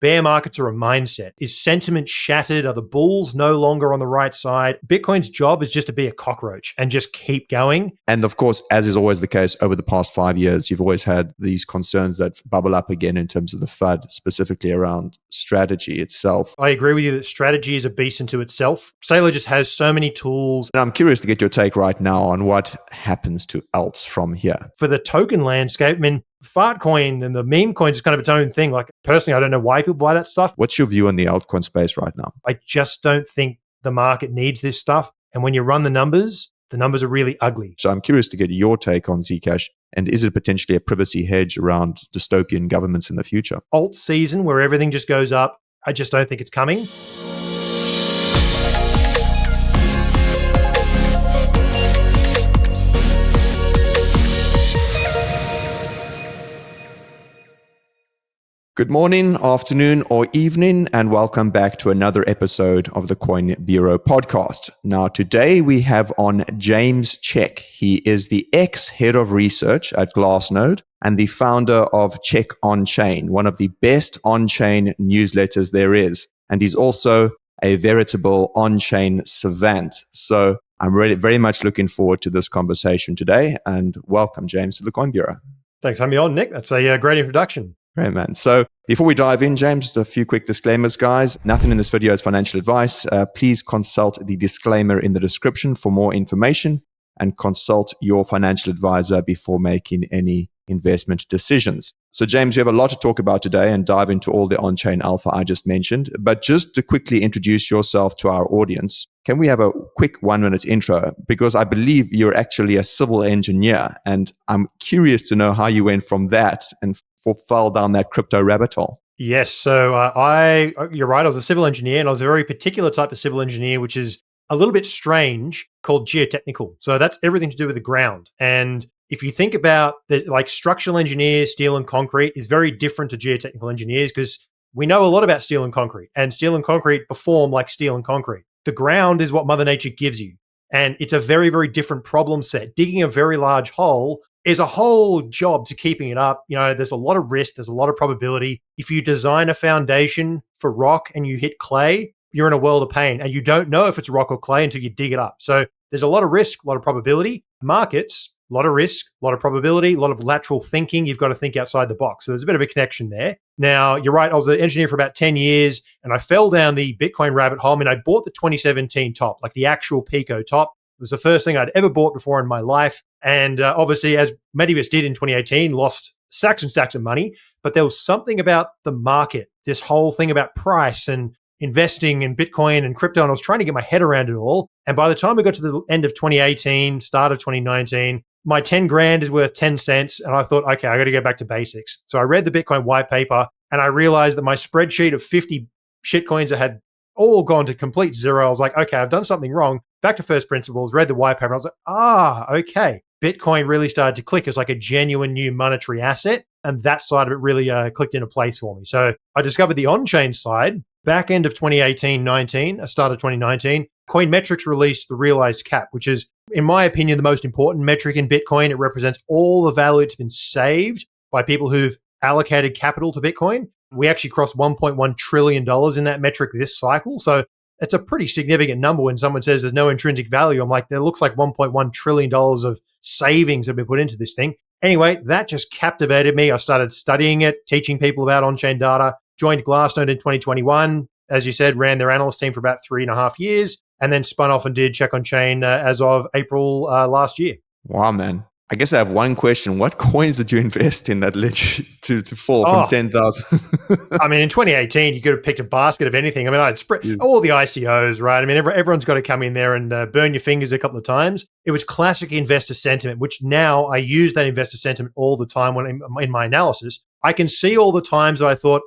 bear markets are a mindset. Is sentiment shattered? Are the bulls no longer on the right side? Bitcoin's job is just to be a cockroach and just keep going. And of course, as is always the case over the past 5 years, you've always had these concerns that bubble up again in terms of the FUD, specifically around strategy itself. I agree with you that strategy is a beast into itself. Sailor just has so many tools. And I'm curious to get your take right now on what happens to alts from here. For the token landscape, I mean, Fartcoin and the meme coins is kind of its own thing. Like, personally, I don't know why people buy that stuff. What's your view on the altcoin space right now? I just don't think the market needs this stuff. And when you run the numbers are really ugly. So I'm curious to get your take on Zcash. And is it potentially a privacy hedge around dystopian governments in the future? Alt season where everything just goes up, I just don't think it's coming. Good morning, afternoon, or evening, and welcome back to another episode of the Coin Bureau podcast. Now, today we have on James Check. He is the ex-head of research at Glassnode and the founder of Checkonchain, one of the best on-chain newsletters there is. And he's also a veritable on-chain savant. So I'm really very much looking forward to this conversation today. And welcome, James, to the Coin Bureau. Thanks for having me on, Nick. That's a great introduction. Great, man. So before we dive in, James, just a few quick disclaimers, guys. Nothing in this video is financial advice. Please consult the disclaimer in the description for more information and consult your financial advisor before making any investment decisions. So, James, we have a lot to talk about today and dive into all the on-chain alpha I just mentioned. But just to quickly introduce yourself to our audience, can we have a quick 1-minute intro? Because I believe you're actually a civil engineer, and I'm curious to know how you went from that and fell down that crypto rabbit hole. Yes. So you're right. I was a civil engineer, and I was a very particular type of civil engineer, which is a little bit strange, called geotechnical. So that's everything to do with the ground. And if you think about like structural engineers, steel and concrete is very different to geotechnical engineers because we know a lot about steel and concrete perform like steel and concrete. The ground is what Mother Nature gives you. And it's a very, very different problem set. Digging a very large hole is a whole job to keeping it up. You know, there's a lot of risk. There's a lot of probability. If you design a foundation for rock and you hit clay, you're in a world of pain and you don't know if it's rock or clay until you dig it up. So there's a lot of risk, a lot of probability. Markets, a lot of risk, a lot of probability, a lot of lateral thinking. You've got to think outside the box. So there's a bit of a connection there. Now, you're right. I was an engineer for about 10 years and I fell down the Bitcoin rabbit hole. I mean, I bought the 2017 top, like the actual Pico top. It was the first thing I'd ever bought before in my life. And obviously, as many of us did in 2018, lost stacks and stacks of money. But there was something about the market, this whole thing about price and investing in Bitcoin and crypto. And I was trying to get my head around it all. And by the time we got to the end of 2018, start of 2019, my 10 grand is worth 10 cents. And I thought, okay, I got to go back to basics. So I read the Bitcoin white paper and I realized that my spreadsheet of 50 shitcoins that had all gone to complete zero. I was like, okay, I've done something wrong. Back to first principles, read the white paper. I was like, okay. Bitcoin really started to click as like a genuine new monetary asset. And that side of it really clicked into place for me. So I discovered the on-chain side back end of 2018-19, start of 2019. Coinmetrics released the realized cap, which is, in my opinion, the most important metric in Bitcoin. It represents all the value that's been saved by people who've allocated capital to Bitcoin. We actually crossed $1.1 trillion in that metric this cycle. So it's a pretty significant number when someone says there's no intrinsic value. I'm like, there looks like $1.1 trillion of savings have been put into this thing. Anyway, that just captivated me. I started studying it, teaching people about on-chain data, joined Glassnode in 2021. As you said, ran their analyst team for about 3.5 years, and then spun off and did Checkonchain as of April last year. Wow, man. I guess I have one question. What coins did you invest in that led you to fall from 10,000? I mean, in 2018, you could have picked a basket of anything. I mean, I'd spread all the ICOs, right? I mean, everyone's got to come in there and burn your fingers a couple of times. It was classic investor sentiment, which now I use that investor sentiment all the time when in my analysis. I can see all the times that I thought,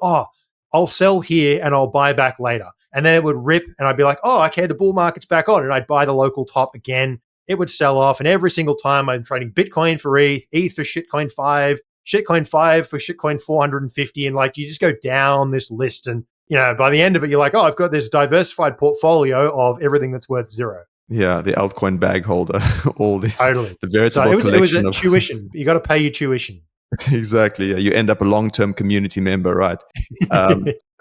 I'll sell here and I'll buy back later. And then it would rip and I'd be like, okay, the bull market's back on. And I'd buy the local top again. It would sell off. And every single time I'm trading Bitcoin for ETH, ETH for shitcoin 5, shitcoin 5 for shitcoin 450. And like, you just go down this list. And, you know, by the end of it, you're like, I've got this diversified portfolio of everything that's worth zero. Yeah, the altcoin bag holder, all the totally the veritable so collection. It was a tuition. You got to pay your tuition. Exactly. Yeah, you end up a long-term community member, right?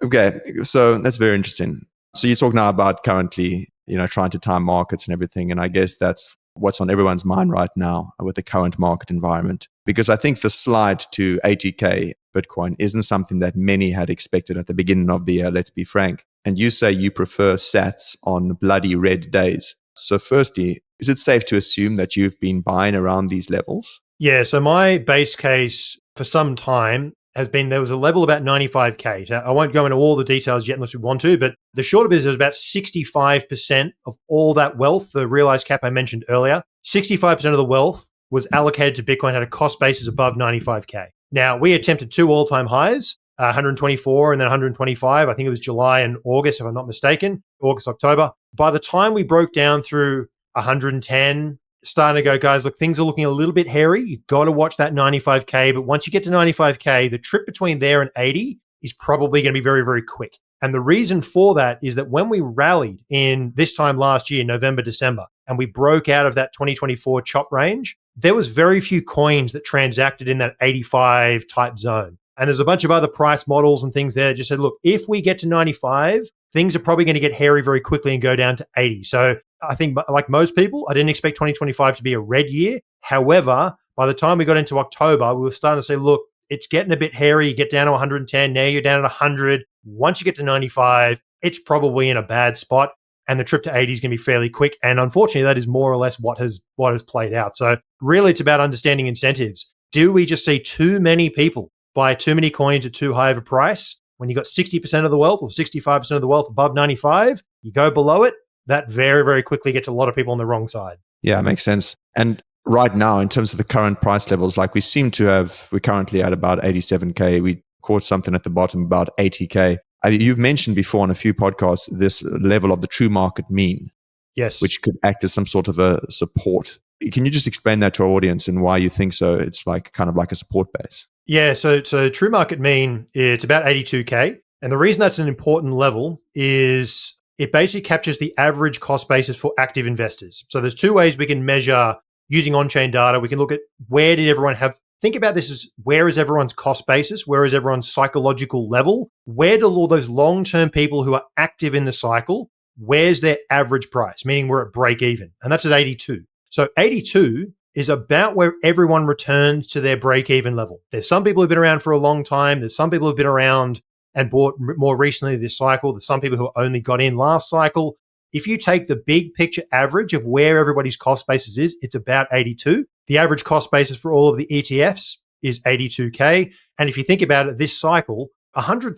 Okay, so that's very interesting. So you talk now about currently, trying to time markets and everything, and I guess that's what's on everyone's mind right now with the current market environment. Because I think the slide to 80K Bitcoin isn't something that many had expected at the beginning of the year, let's be frank. And you say you prefer sats on bloody red days. So firstly, is it safe to assume that you've been buying around these levels? Yeah, so my base case for some time has been there was a level about 95K. Now, I won't go into all the details yet unless we want to, but the short of it is there's about 65% of all that wealth, the realized cap I mentioned earlier, 65% of the wealth was allocated to Bitcoin, had a cost basis above 95K. Now, we attempted two all-time highs, 124 and then 125. I think it was July and August, if I'm not mistaken, August, October. By the time we broke down through 110, starting to go, guys, look, things are looking a little bit hairy. You've got to watch that 95K. But once you get to 95K, the trip between there and 80 is probably going to be very, very quick. And the reason for that is that when we rallied in this time last year, November, December, and we broke out of that 2024 chop range, there was very few coins that transacted in that 85 type zone. And there's a bunch of other price models and things there that just said, look, if we get to 95, things are probably going to get hairy very quickly and go down to 80. So I think, like most people, I didn't expect 2025 to be a red year. However, by the time we got into October, we were starting to say, look, it's getting a bit hairy. You get down to 110. Now you're down at 100. Once you get to 95, it's probably in a bad spot. And the trip to 80 is going to be fairly quick. And unfortunately, that is more or less what has played out. So really, it's about understanding incentives. Do we just see too many people buy too many coins at too high of a price? When you got 60% of the wealth or 65% of the wealth above 95, you go below it, that very, very quickly gets a lot of people on the wrong side. Yeah, it makes sense. And right now, in terms of the current price levels, like we're currently at about 87K. We caught something at the bottom, about 80K. You've mentioned before on a few podcasts this level of the true market mean. Yes. Which could act as some sort of a support. Can you just explain that to our audience and why you think so? It's like kind of like a support base. Yeah, so true market mean, it's about 82K. And the reason that's an important level is it basically captures the average cost basis for active investors. So there's two ways we can measure using on-chain data. We can look at where did everyone have, think about this as where is everyone's cost basis? Where is everyone's psychological level? Where do all those long-term people who are active in the cycle, where's their average price? Meaning we're at break even. And that's at 82. So 82 is about where everyone returns to their break-even level. There's some people who've been around for a long time. There's some people who've been around and bought more recently this cycle. There's some people who only got in last cycle. If you take the big picture average of where everybody's cost basis is, it's about 82. The average cost basis for all of the ETFs is 82K. And if you think about it, this cycle, $100,000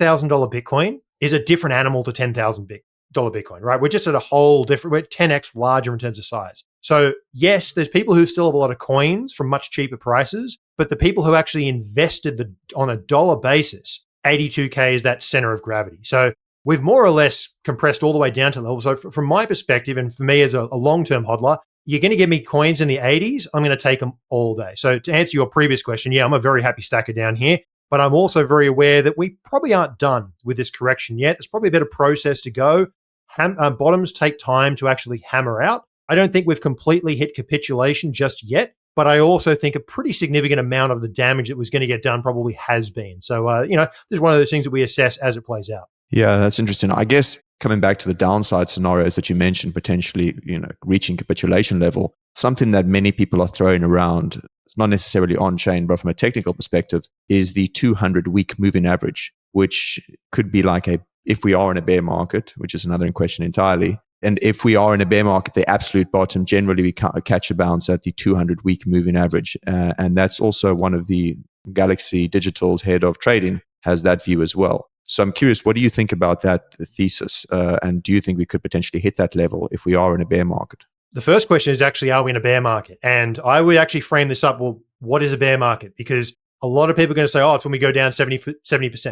Bitcoin is a different animal to $10,000 Bitcoin, right? We're just at a whole different, we're 10x larger in terms of size. So yes, there's people who still have a lot of coins from much cheaper prices, but the people who actually invested on a dollar basis, 82K is that center of gravity. So we've more or less compressed all the way down to level. So from my perspective, and for me as a long-term hodler, you're going to give me coins in the 80s, I'm going to take them all day. So to answer your previous question, yeah, I'm a very happy stacker down here, but I'm also very aware that we probably aren't done with this correction yet. There's probably a bit of process to go. Bottoms take time to actually hammer out. I don't think we've completely hit capitulation just yet, but I also think a pretty significant amount of the damage that was going to get done probably has been. So, this is one of those things that we assess as it plays out. Yeah, that's interesting. I guess coming back to the downside scenarios that you mentioned, potentially, reaching capitulation level, something that many people are throwing around, it's not necessarily on-chain, but from a technical perspective, is the 200-week moving average, which could be like if we are in a bear market, which is another question entirely. And if we are in a bear market, the absolute bottom, generally we catch a bounce at the 200-week moving average. And that's also one of the Galaxy Digital's head of trading has that view as well. So I'm curious, what do you think about that thesis? And do you think we could potentially hit that level if we are in a bear market? The first question is actually, are we in a bear market? And I would actually frame this up, well, what is a bear market? Because a lot of people are going to say, oh, it's when we go down 70%.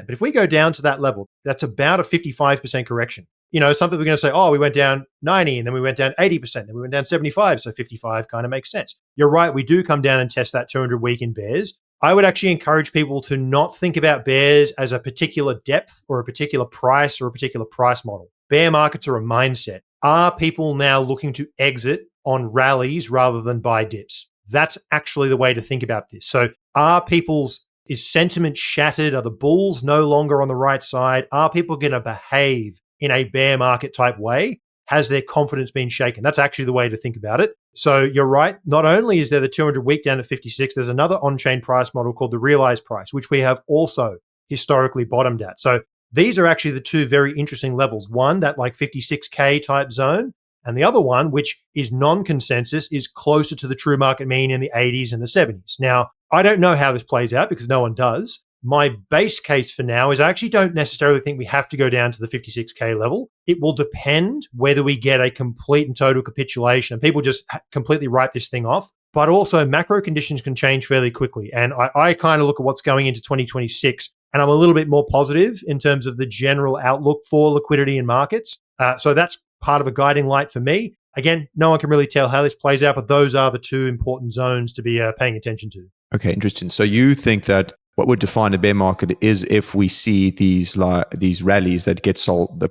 But if we go down to that level, that's about a 55% correction. Some people are going to say, oh, we went down 90 and then we went down 80%, then we went down 75. So 55 kind of makes sense. You're right. We do come down and test that 200-week in bears. I would actually encourage people to not think about bears as a particular depth or a particular price or a particular price model. Bear markets are a mindset. Are people now looking to exit on rallies rather than buy dips? That's actually the way to think about this. So are people's Is sentiment shattered? Are the bulls no longer on the right side? Are people going to behave in a bear market type way? Has their confidence been shaken? That's actually the way to think about it. So you're right. Not only is there the 200 week down at 56, there's another on-chain price model called the realized price, which we have also historically bottomed at. So these are actually the two very interesting levels. One, that like 56K type zone, and the other one, which is non-consensus, is closer to the true market mean in the 80s and the 70s. Now, I don't know how this plays out because no one does. My base case for now is I actually don't necessarily think we have to go down to the 56K level. It will depend whether we get a complete and total capitulation and people just completely write this thing off. But also macro conditions can change fairly quickly. And I kind of look at what's going into 2026 and I'm a little bit more positive in terms of the general outlook for liquidity in markets. So that's part of a guiding light for me. Again, no one can really tell how this plays out, but those are the two important zones to be paying attention to. Okay, interesting. So you think that what would define a bear market is if we see these rallies that get sold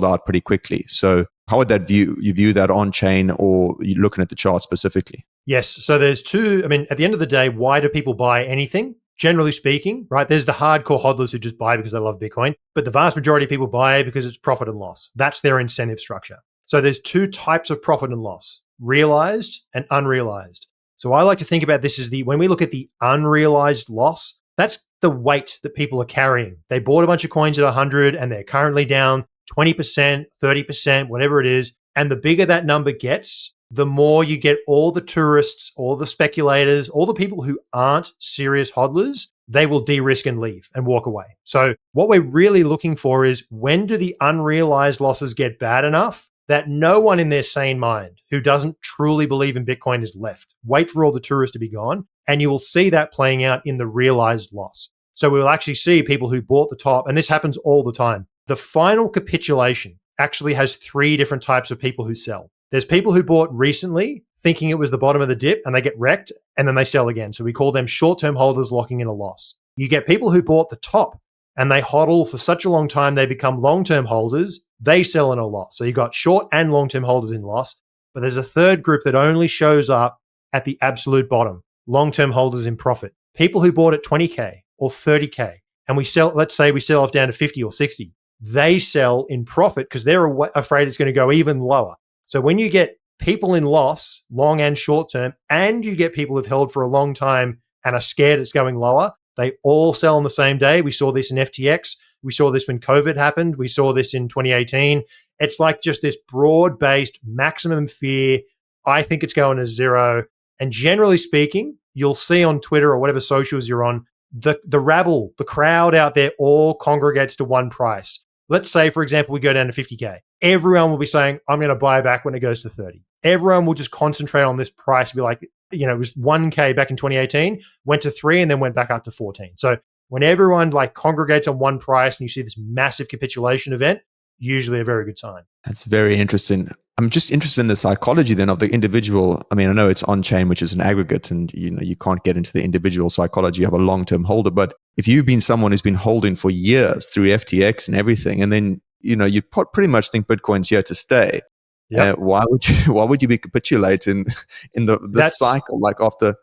out pretty quickly. So how would that you view that on chain, or you looking at the chart specifically? Yes. So there's two. I mean, at the end of the day, why do people buy anything? Generally speaking, right? There's the hardcore hodlers who just buy because they love Bitcoin, but the vast majority of people buy because it's profit and loss. That's their incentive structure. So there's two types of profit and loss: realized and unrealized. So I like to think about this as when we look at the unrealized loss, that's the weight that people are carrying. They bought a bunch of coins at 100 and they're currently down 20%, 30%, whatever it is. And the bigger that number gets, the more you get all the tourists, all the speculators, all the people who aren't serious hodlers, they will de-risk and leave and walk away. So what we're really looking for is, when do the unrealized losses get bad enough that no one in their sane mind who doesn't truly believe in Bitcoin is left? Wait for all the tourists to be gone, and you will see that playing out in the realized loss. So we will actually see people who bought the top, and this happens all the time. The final capitulation actually has three different types of people who sell. There's people who bought recently thinking it was the bottom of the dip and they get wrecked and then they sell again. So we call them short-term holders locking in a loss. You get people who bought the top and they hodl for such a long time they become long-term holders. They sell in a loss. So you got short and long-term holders in loss. But there's a third group that only shows up at the absolute bottom: long-term holders in profit. People who bought at 20K or 30K, and we sell, let's say we sell off down to 50 or 60. They sell in profit because they're afraid it's going to go even lower. So when you get people in loss, long and short term, and you get people who've held for a long time and are scared it's going lower, they all sell on the same day. We saw this in FTX. We saw this when COVID happened. We saw this in 2018. It's like just this broad-based maximum fear. I think it's going to zero. And generally speaking, you'll see on Twitter or whatever socials you're on, the rabble, the crowd out there all congregates to one price. Let's say, for example, we go down to 50K. Everyone will be saying, I'm going to buy back when it goes to 30. Everyone will just concentrate on this price and be like, it was 1K back in 2018, went to 3 and then went back up to 14. So when everyone like congregates on one price and you see this massive capitulation event, usually a very good sign. That's very interesting. I'm just interested in the psychology then of the individual. I mean, I know it's on-chain, which is an aggregate, and you can't get into the individual psychology. You have a long-term holder. But if you've been someone who's been holding for years through FTX and everything, and then you pretty much think Bitcoin's here to stay, yep. Why would you be capitulating in the cycle, like after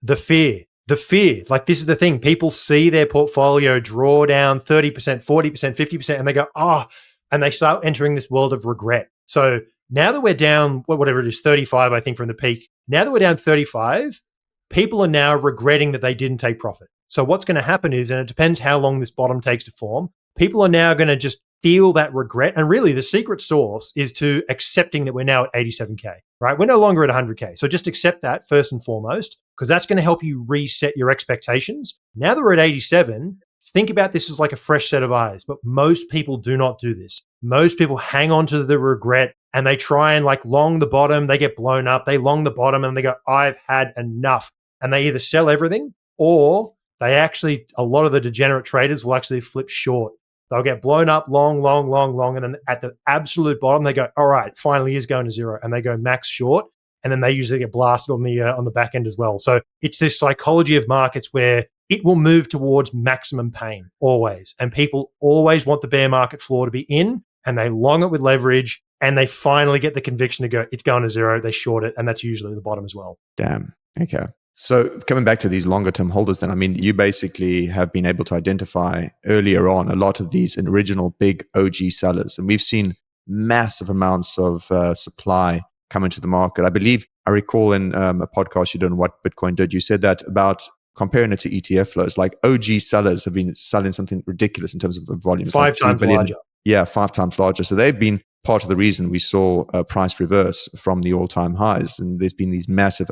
the fear? The fear, like this is the thing. People see their portfolio draw down 30%, 40%, 50%, and they go, and they start entering this world of regret. So now that we're down, whatever it is, 35, I think, from the peak, now that we're down 35, people are now regretting that they didn't take profit. So what's going to happen is, and it depends how long this bottom takes to form, people are now going to just feel that regret. And really the secret sauce is to accepting that we're now at 87K, right? We're no longer at 100K. So just accept that first and foremost, because that's going to help you reset your expectations. Now that we're at 87, think about this as like a fresh set of eyes, but most people do not do this. Most people hang on to the regret and they try and like long the bottom, they get blown up, they long the bottom and they go, I've had enough. And they either sell everything or they actually, a lot of the degenerate traders will actually flip short. They'll get blown up long. And then at the absolute bottom, they go, all right, finally is going to zero. And they go max short. And then they usually get blasted on the back end as well. So it's this psychology of markets where it will move towards maximum pain always. And people always want the bear market floor to be in, and they long it with leverage, and they finally get the conviction to go, it's going to zero. They short it, and that's usually the bottom as well. Damn. Okay. So coming back to these longer term holders, then, I mean, you basically have been able to identify earlier on a lot of these original big OG sellers. And we've seen massive amounts of supply come into the market. I recall in a podcast you did on What Bitcoin Did, you said that about comparing it to ETF flows, like OG sellers have been selling something ridiculous in terms of volumes. Five like 3 times billion, larger. Yeah, 5 times larger. So they've been part of the reason we saw a price reverse from the all-time highs. And there's been these massive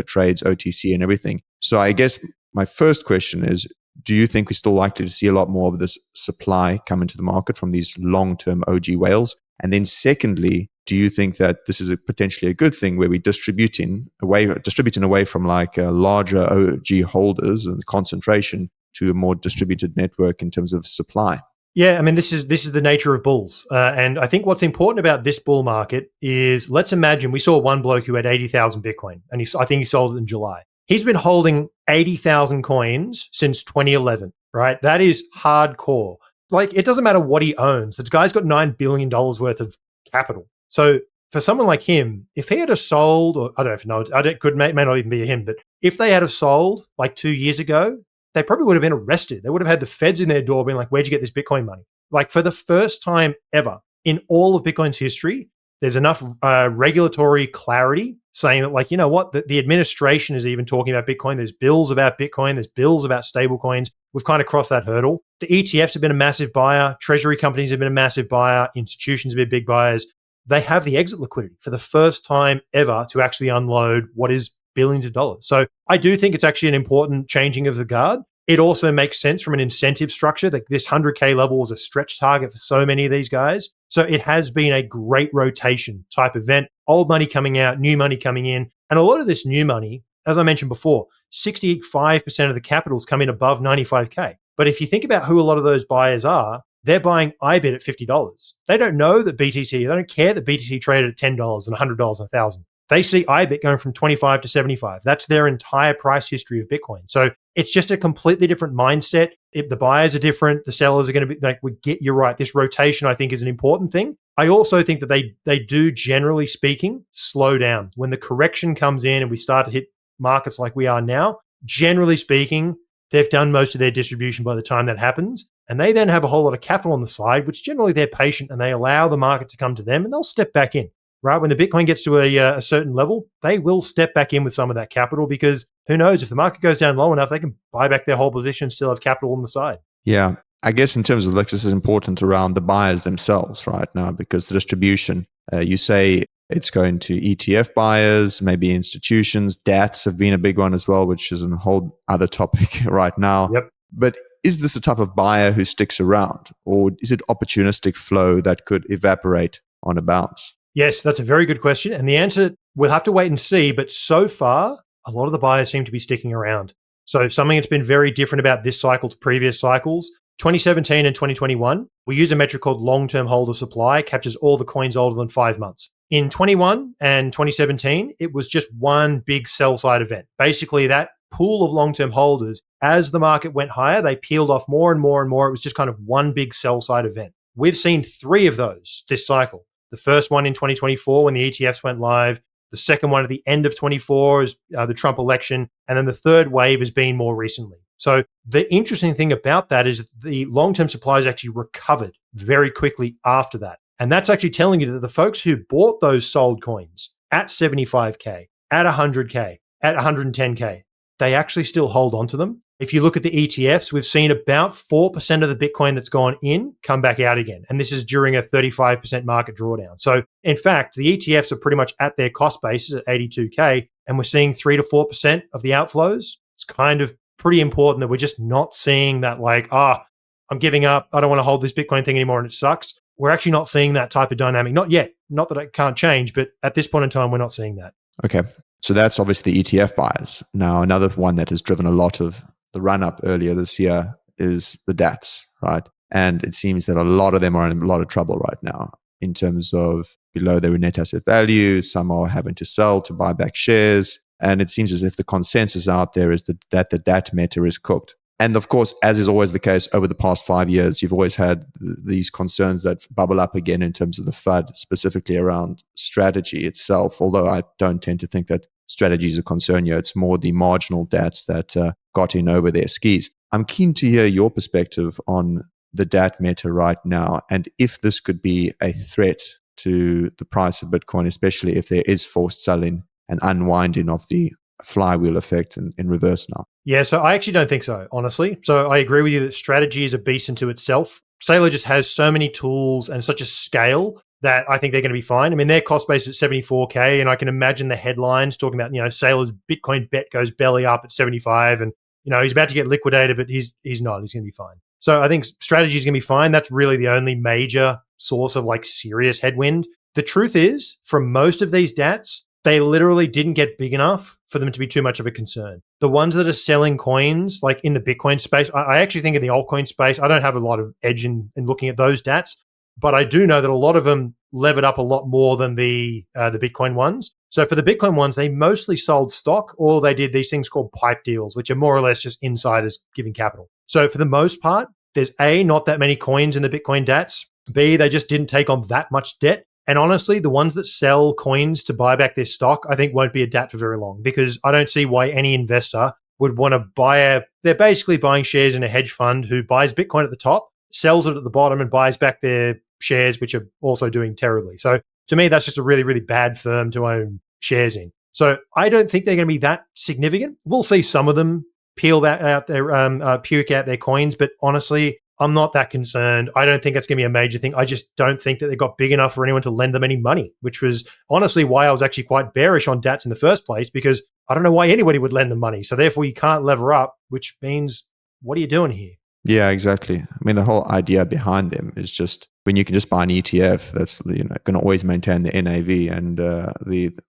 trades, OTC and everything. So I guess my first question is, do you think we're still likely to see a lot more of this supply come into the market from these long-term OG whales? And then secondly, do you think that this is potentially a good thing where we're distributing away from like larger OG holders and concentration to a more distributed network in terms of supply? Yeah, I mean, this is the nature of bulls. And I think what's important about this bull market is, let's imagine we saw one bloke who had 80,000 Bitcoin, and I think he sold it in July. He's been holding 80,000 coins since 2011, right? That is hardcore. Like, it doesn't matter what he owns. The guy's got $9 billion worth of capital. So for someone like him, if he had a sold, or I don't know if it may not even be him, but if they had a sold like 2 years ago, they probably would have been arrested. They would have had the feds in their door being like, where'd you get this Bitcoin money? Like, for the first time ever in all of Bitcoin's history, there's enough regulatory clarity saying that, like, you know what, the administration is even talking about Bitcoin. There's bills about Bitcoin. There's bills about stable coins. We've kind of crossed that hurdle. The ETFs have been a massive buyer. Treasury companies have been a massive buyer. Institutions have been big buyers. They have the exit liquidity for the first time ever to actually unload what is billions of dollars. So I do think it's actually an important changing of the guard. It also makes sense from an incentive structure that this 100K level was a stretch target for so many of these guys. So it has been a great rotation type event, old money coming out, new money coming in. And a lot of this new money, as I mentioned before, 65% of the capitals come in above 95K. But if you think about who a lot of those buyers are, they're buying IBIT at $50. They don't know that BTC, they don't care that BTC traded at $10 and $100 and $1,000. They see IBIT going from 25 to 75. That's their entire price history of Bitcoin. So it's just a completely different mindset. If the buyers are different, the sellers are going to be like, you're right. This rotation, I think, is an important thing. I also think that they do, generally speaking, slow down. When the correction comes in and we start to hit markets like we are now, generally speaking, they've done most of their distribution by the time that happens. And they then have a whole lot of capital on the side, which generally they're patient and they allow the market to come to them and they'll step back in. Right? When the Bitcoin gets to a certain level, they will step back in with some of that capital, because who knows, if the market goes down low enough, they can buy back their whole position, still have capital on the side. Yeah. I guess in terms of this is important around the buyers themselves right now, because the distribution, you say it's going to ETF buyers, maybe institutions. DATs have been a big one as well, which is a whole other topic right now. Yep. But is this a type of buyer who sticks around, or is it opportunistic flow that could evaporate on a bounce? Yes, that's a very good question. And the answer, we'll have to wait and see. But so far, a lot of the buyers seem to be sticking around. So something that's been very different about this cycle to previous cycles, 2017 and 2021, we use a metric called long-term holder supply, captures all the coins older than 5 months. In 21 and 2017, it was just one big sell-side event. Basically, that pool of long-term holders, as the market went higher, they peeled off more and more and more. It was just kind of one big sell-side event. We've seen 3 of those this cycle. The first one in 2024 when the ETFs went live. The second one at the end of 24 is the Trump election. And then the third wave has been more recently. So the interesting thing about that is the long-term supply has actually recovered very quickly after that. And that's actually telling you that the folks who bought those sold coins at 75K, at 100K, at 110K, they actually still hold on to them. If you look at the ETFs, we've seen about 4% of the Bitcoin that's gone in come back out again. And this is during a 35% market drawdown. So in fact, the ETFs are pretty much at their cost basis at 82K, and we're seeing 3 to 4% of the outflows. It's kind of pretty important that we're just not seeing that like, I'm giving up. I don't want to hold this Bitcoin thing anymore and it sucks. We're actually not seeing that type of dynamic. Not yet. Not that it can't change, but at this point in time, we're not seeing that. Okay. So that's obviously the ETF buyers. Now, another one that has driven a lot of the run-up earlier this year is the DATs, right? And it seems that a lot of them are in a lot of trouble right now in terms of below their net asset value. Some are having to sell to buy back shares. And it seems as if the consensus out there is that the DAT meta is cooked. And of course, as is always the case over the past 5 years, you've always had these concerns that bubble up again in terms of the FUD, specifically around strategy itself. Although I don't tend to think that strategies are concerned. It's more the marginal DATs that got in over their skis. I'm keen to hear your perspective on the DAT meta right now, and if this could be a threat to the price of Bitcoin, especially if there is forced selling and unwinding of the flywheel effect in reverse now. Yeah, so I actually don't think so, honestly. So I agree with you that strategy is a beast unto itself. Sailor just has so many tools and such a scale that I think they're going to be fine. I mean, their cost base is 74K, and I can imagine the headlines talking about, Sailor's Bitcoin bet goes belly up at 75, and, he's about to get liquidated, but he's not. He's going to be fine. So I think strategy is going to be fine. That's really the only major source of serious headwind. The truth is, for most of these DATs, they literally didn't get big enough for them to be too much of a concern. The ones that are selling coins, like in the Bitcoin space, I actually think in the altcoin space, I don't have a lot of edge in looking at those DATs, but I do know that a lot of them levered up a lot more than the Bitcoin ones. So for the Bitcoin ones, they mostly sold stock, or they did these things called pipe deals, which are more or less just insiders giving capital. So for the most part, there's A, not that many coins in the Bitcoin DATs. B, they just didn't take on that much debt. And honestly, the ones that sell coins to buy back their stock, I think won't be a DAT for very long, because I don't see why any investor would want to they're basically buying shares in a hedge fund who buys Bitcoin at the top, sells it at the bottom, and buys back their shares, which are also doing terribly. So to me, that's just a really, really bad firm to own shares in. So I don't think they're going to be that significant. We'll see some of them puke out their coins, but honestly, I'm not that concerned. I don't think that's going to be a major thing. I just don't think that they got big enough for anyone to lend them any money, which was honestly why I was actually quite bearish on DATs in the first place, because I don't know why anybody would lend them money. So therefore, you can't lever up, which means, what are you doing here? Yeah, exactly. I mean, the whole idea behind them is just when you can just buy an ETF that's going to always maintain the NAV. And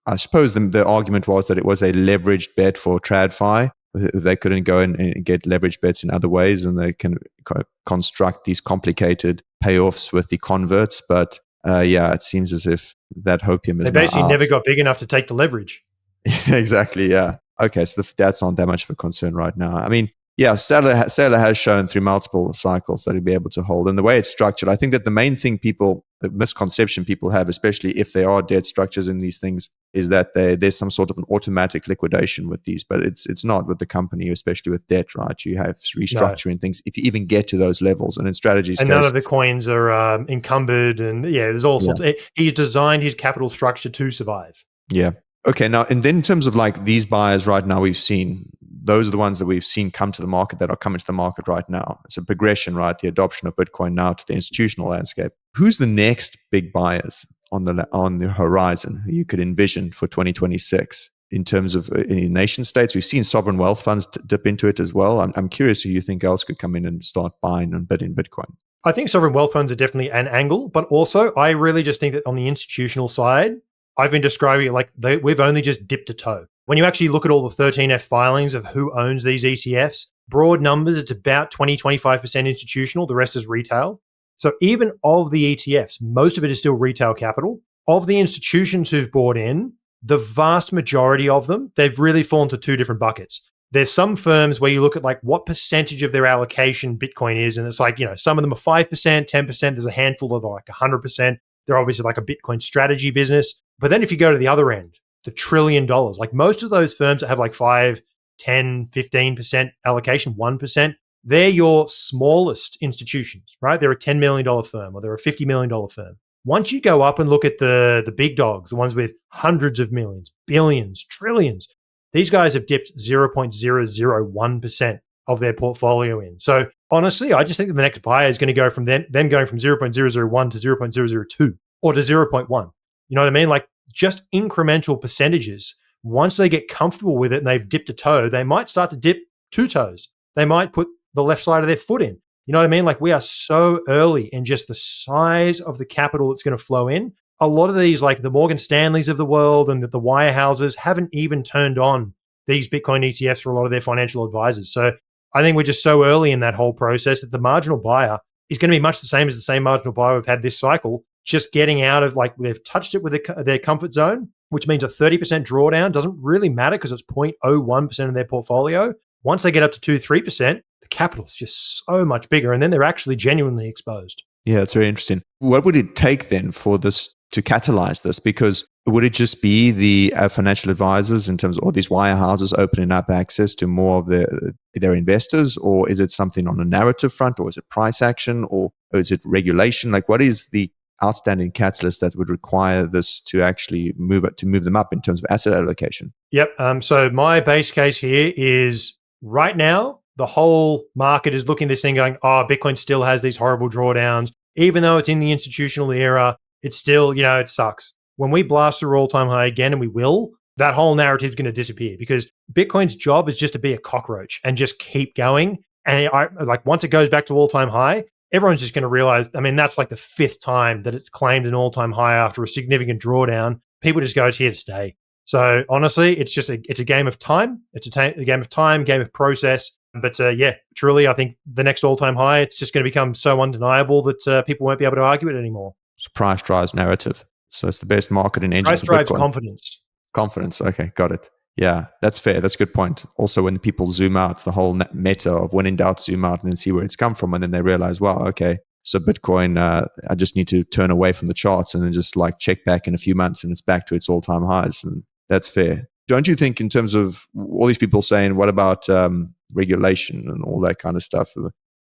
I suppose the argument was that it was a leveraged bet for TradFi. They couldn't go and get leverage bets in other ways, and they can construct these complicated payoffs with the converts. But it seems as if that hopium is. They basically never got big enough to take the leverage. Exactly. Yeah. Okay. So that's not that much of a concern right now. I mean, yeah, Sailor has shown through multiple cycles that it'll be able to hold. And the way it's structured, I think that the main thing the misconception people have, especially if there are debt structures in these things, is that there's some sort of an automatic liquidation with these. But it's not with the company, especially with debt, right? You have restructuring things if you even get to those levels. And in strategies, and none of the coins are encumbered. And there's all sorts. He's designed his capital structure to survive. Yeah. Okay. Now, and then in terms of these buyers right now, those are the ones that we've seen come to the market, that are coming to the market right now. It's a progression, right? The adoption of Bitcoin now to the institutional landscape. Who's the next big buyers on the horizon who you could envision for 2026 in terms of any nation states? We've seen sovereign wealth funds dip into it as well. I'm curious who you think else could come in and start buying and bidding Bitcoin. I think sovereign wealth funds are definitely an angle, but also I really just think that on the institutional side, I've been describing it like we've only just dipped a toe. When you actually look at all the 13F filings of who owns these ETFs, broad numbers, it's about 20-25% institutional. The rest is retail. So even of the ETFs, most of it is still retail capital. Of the institutions who've bought in, the vast majority of them, they've really fallen to two different buckets. There's some firms where you look at what percentage of their allocation Bitcoin is, and it's some of them are 5%, 10%. There's a handful that are 100%. They're obviously a Bitcoin strategy business. But then if you go to the other end, the $1 trillion, most of those firms that have 5, 10, 15% allocation, 1%, they're your smallest institutions, right? They're a $10 million firm, or they're a $50 million firm. Once you go up and look at the big dogs, the ones with hundreds of millions, billions, trillions, these guys have dipped 0.001% of their portfolio in. So honestly, I just think that the next buyer is going to go from them going from 0.001 to 0.002 or to 0.1. You know what I mean? Just incremental percentages. Once they get comfortable with it and they've dipped a toe, they might start to dip two toes. They might put the left side of their foot in. You know what I mean? We are so early in just the size of the capital that's going to flow in. A lot of these, the Morgan Stanleys of the world and the wirehouses, haven't even turned on these Bitcoin ETFs for a lot of their financial advisors. So I think we're just so early in that whole process that the marginal buyer is going to be much the same as the same marginal buyer we've had this cycle, just getting out of they've touched it with their comfort zone, which means a 30% drawdown doesn't really matter because it's 0.01% of their portfolio. Once they get up to 2-3%, the capital's just so much bigger, and then they're actually genuinely exposed. Yeah, it's very interesting. What would it take then for this to catalyze this? Because would it just be the financial advisors in terms of all these wirehouses opening up access to more of their investors, or is it something on a narrative front, or is it price action, or is it regulation? Like, what is the outstanding catalyst that would require this to actually move them up in terms of asset allocation? Yep. So my base case here is right now, the whole market is looking at this thing going, oh, Bitcoin still has these horrible drawdowns. Even though it's in the institutional era, it's still, it sucks. When we blast through all-time high again, and we will, that whole narrative is going to disappear because Bitcoin's job is just to be a cockroach and just keep going. And once it goes back to all-time high, everyone's just going to realize, that's like the fifth time that it's claimed an all-time high after a significant drawdown. People just go, it's here to stay. So honestly, it's a game of time. It's a game of time, game of process. But truly, I think the next all-time high, it's just going to become so undeniable that people won't be able to argue it anymore. So price drives narrative. So it's the best marketing engine. Price drives confidence. Confidence. Okay, got it. Yeah, that's fair. That's a good point. Also, when people zoom out, the whole meta of when in doubt, zoom out and then see where it's come from. And then they realize, wow, okay, so Bitcoin, I just need to turn away from the charts and then just like check back in a few months and it's back to its all-time highs. And that's fair. Don't you think in terms of all these people saying, what about regulation and all that kind of stuff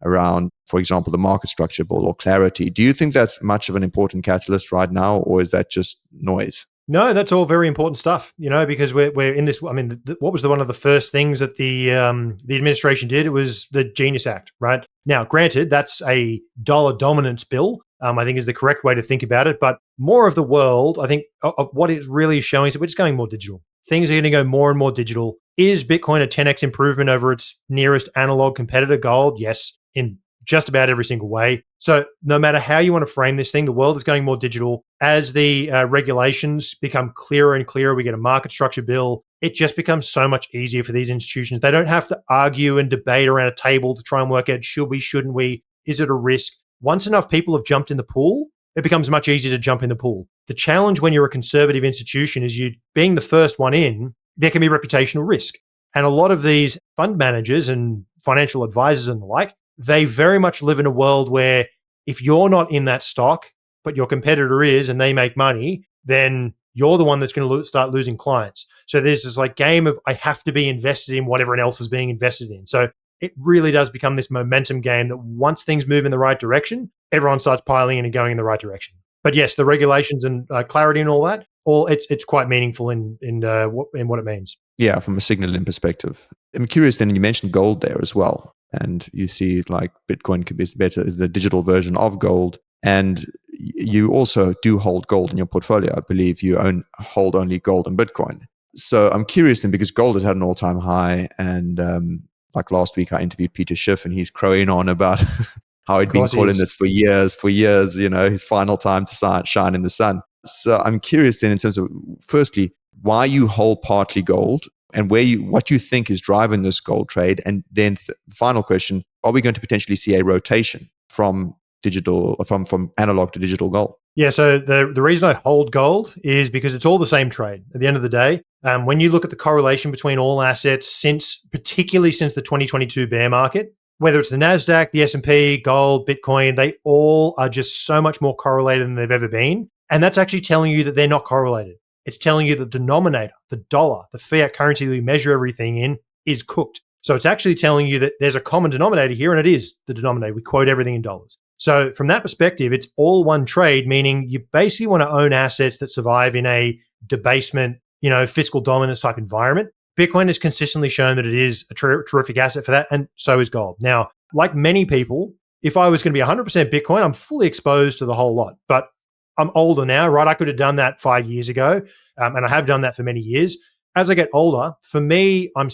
around, for example, the market structure bill or clarity? Do you think that's much of an important catalyst right now, or is that just noise? No, that's all very important stuff, because we're in this. What was one of the first things that the administration did? It was the Genius Act, right? Now, granted, that's a dollar dominance bill, I think is the correct way to think about it. But more of the world, I think, of what it's really showing is that we're just going more digital. Things are going to go more and more digital. Is Bitcoin a 10x improvement over its nearest analog competitor, gold? Yes, in just about every single way. So no matter how you want to frame this thing, the world is going more digital. As the regulations become clearer and clearer, we get a market structure bill. It just becomes so much easier for these institutions. They don't have to argue and debate around a table to try and work out, should we, shouldn't we? Is it a risk? Once enough people have jumped in the pool, it becomes much easier to jump in the pool. The challenge when you're a conservative institution is you being the first one in, there can be reputational risk. And a lot of these fund managers and financial advisors and the like, they very much live in a world where if you're not in that stock, but your competitor is and they make money, then you're the one that's going to start losing clients. So there's this game of I have to be invested in what everyone else is being invested in. So it really does become this momentum game that once things move in the right direction, everyone starts piling in and going in the right direction. But yes, the regulations and clarity and all that, it's quite meaningful in what it means. Yeah, from a signaling perspective. I'm curious then, you mentioned gold there as well. And you see like Bitcoin could be better as the digital version of gold. And you also do hold gold in your portfolio. I believe you hold only gold and Bitcoin. So I'm curious then, because gold has had an all-time high. And like last week, I interviewed Peter Schiff and he's crowing on about how he'd been calling this for years, his final time to shine in the sun. So I'm curious then in terms of, firstly, why you hold partly gold and what you think is driving this gold trade. And then final question, are we going to potentially see a rotation from analog to digital gold? Yeah, so the reason I hold gold is because it's all the same trade. At the end of the day, when you look at the correlation between all assets, particularly since the 2022 bear market, whether it's the NASDAQ, the S&P, gold, Bitcoin, they all are just so much more correlated than they've ever been. And that's actually telling you that they're not correlated. It's telling you the denominator, the dollar, the fiat currency that we measure everything in, is cooked. So it's actually telling you that there's a common denominator here, and it is the denominator. We quote everything in dollars. So from that perspective, it's all one trade, meaning you basically want to own assets that survive in a debasement, fiscal dominance type environment. Bitcoin has consistently shown that it is a terrific asset for that, and so is gold. Now, like many people, if I was going to be 100% Bitcoin, I'm fully exposed to the whole lot. But I'm older now, right? I could have done that 5 years ago, and I have done that for many years. As I get older, for me, I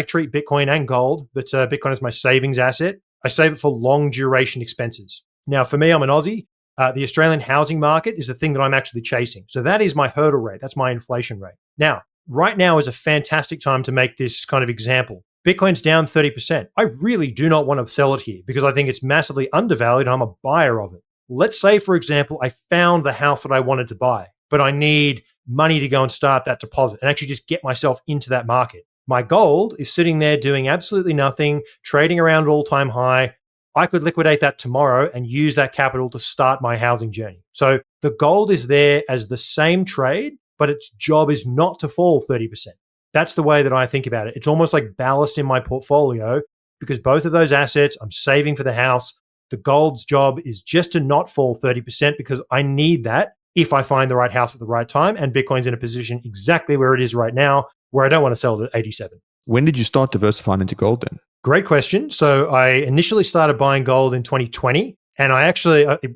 treat Bitcoin and gold, but Bitcoin is my savings asset. I save it for long duration expenses. Now, for me, I'm an Aussie. The Australian housing market is the thing that I'm actually chasing. So that is my hurdle rate. That's my inflation rate. Now, right now is a fantastic time to make this kind of example. Bitcoin's down 30%. I really do not want to sell it here because I think it's massively undervalued and I'm a buyer of it. Let's say, for example, I found the house that I wanted to buy, but I need money to go and start that deposit and actually just get myself into that market. My gold is sitting there doing absolutely nothing, trading around all-time high. I could liquidate that tomorrow and use that capital to start my housing journey. So the gold is there as the same trade, but its job is not to fall 30%. That's the way that I think about it. It's almost like ballast in my portfolio because both of those assets I'm saving for the house. The gold's job is just to not fall 30% because I need that if I find the right house at the right time. And Bitcoin's in a position exactly where it is right now, where I don't want to sell it at 87. When did you start diversifying into gold then? Great question. So I initially started buying gold in 2020. And I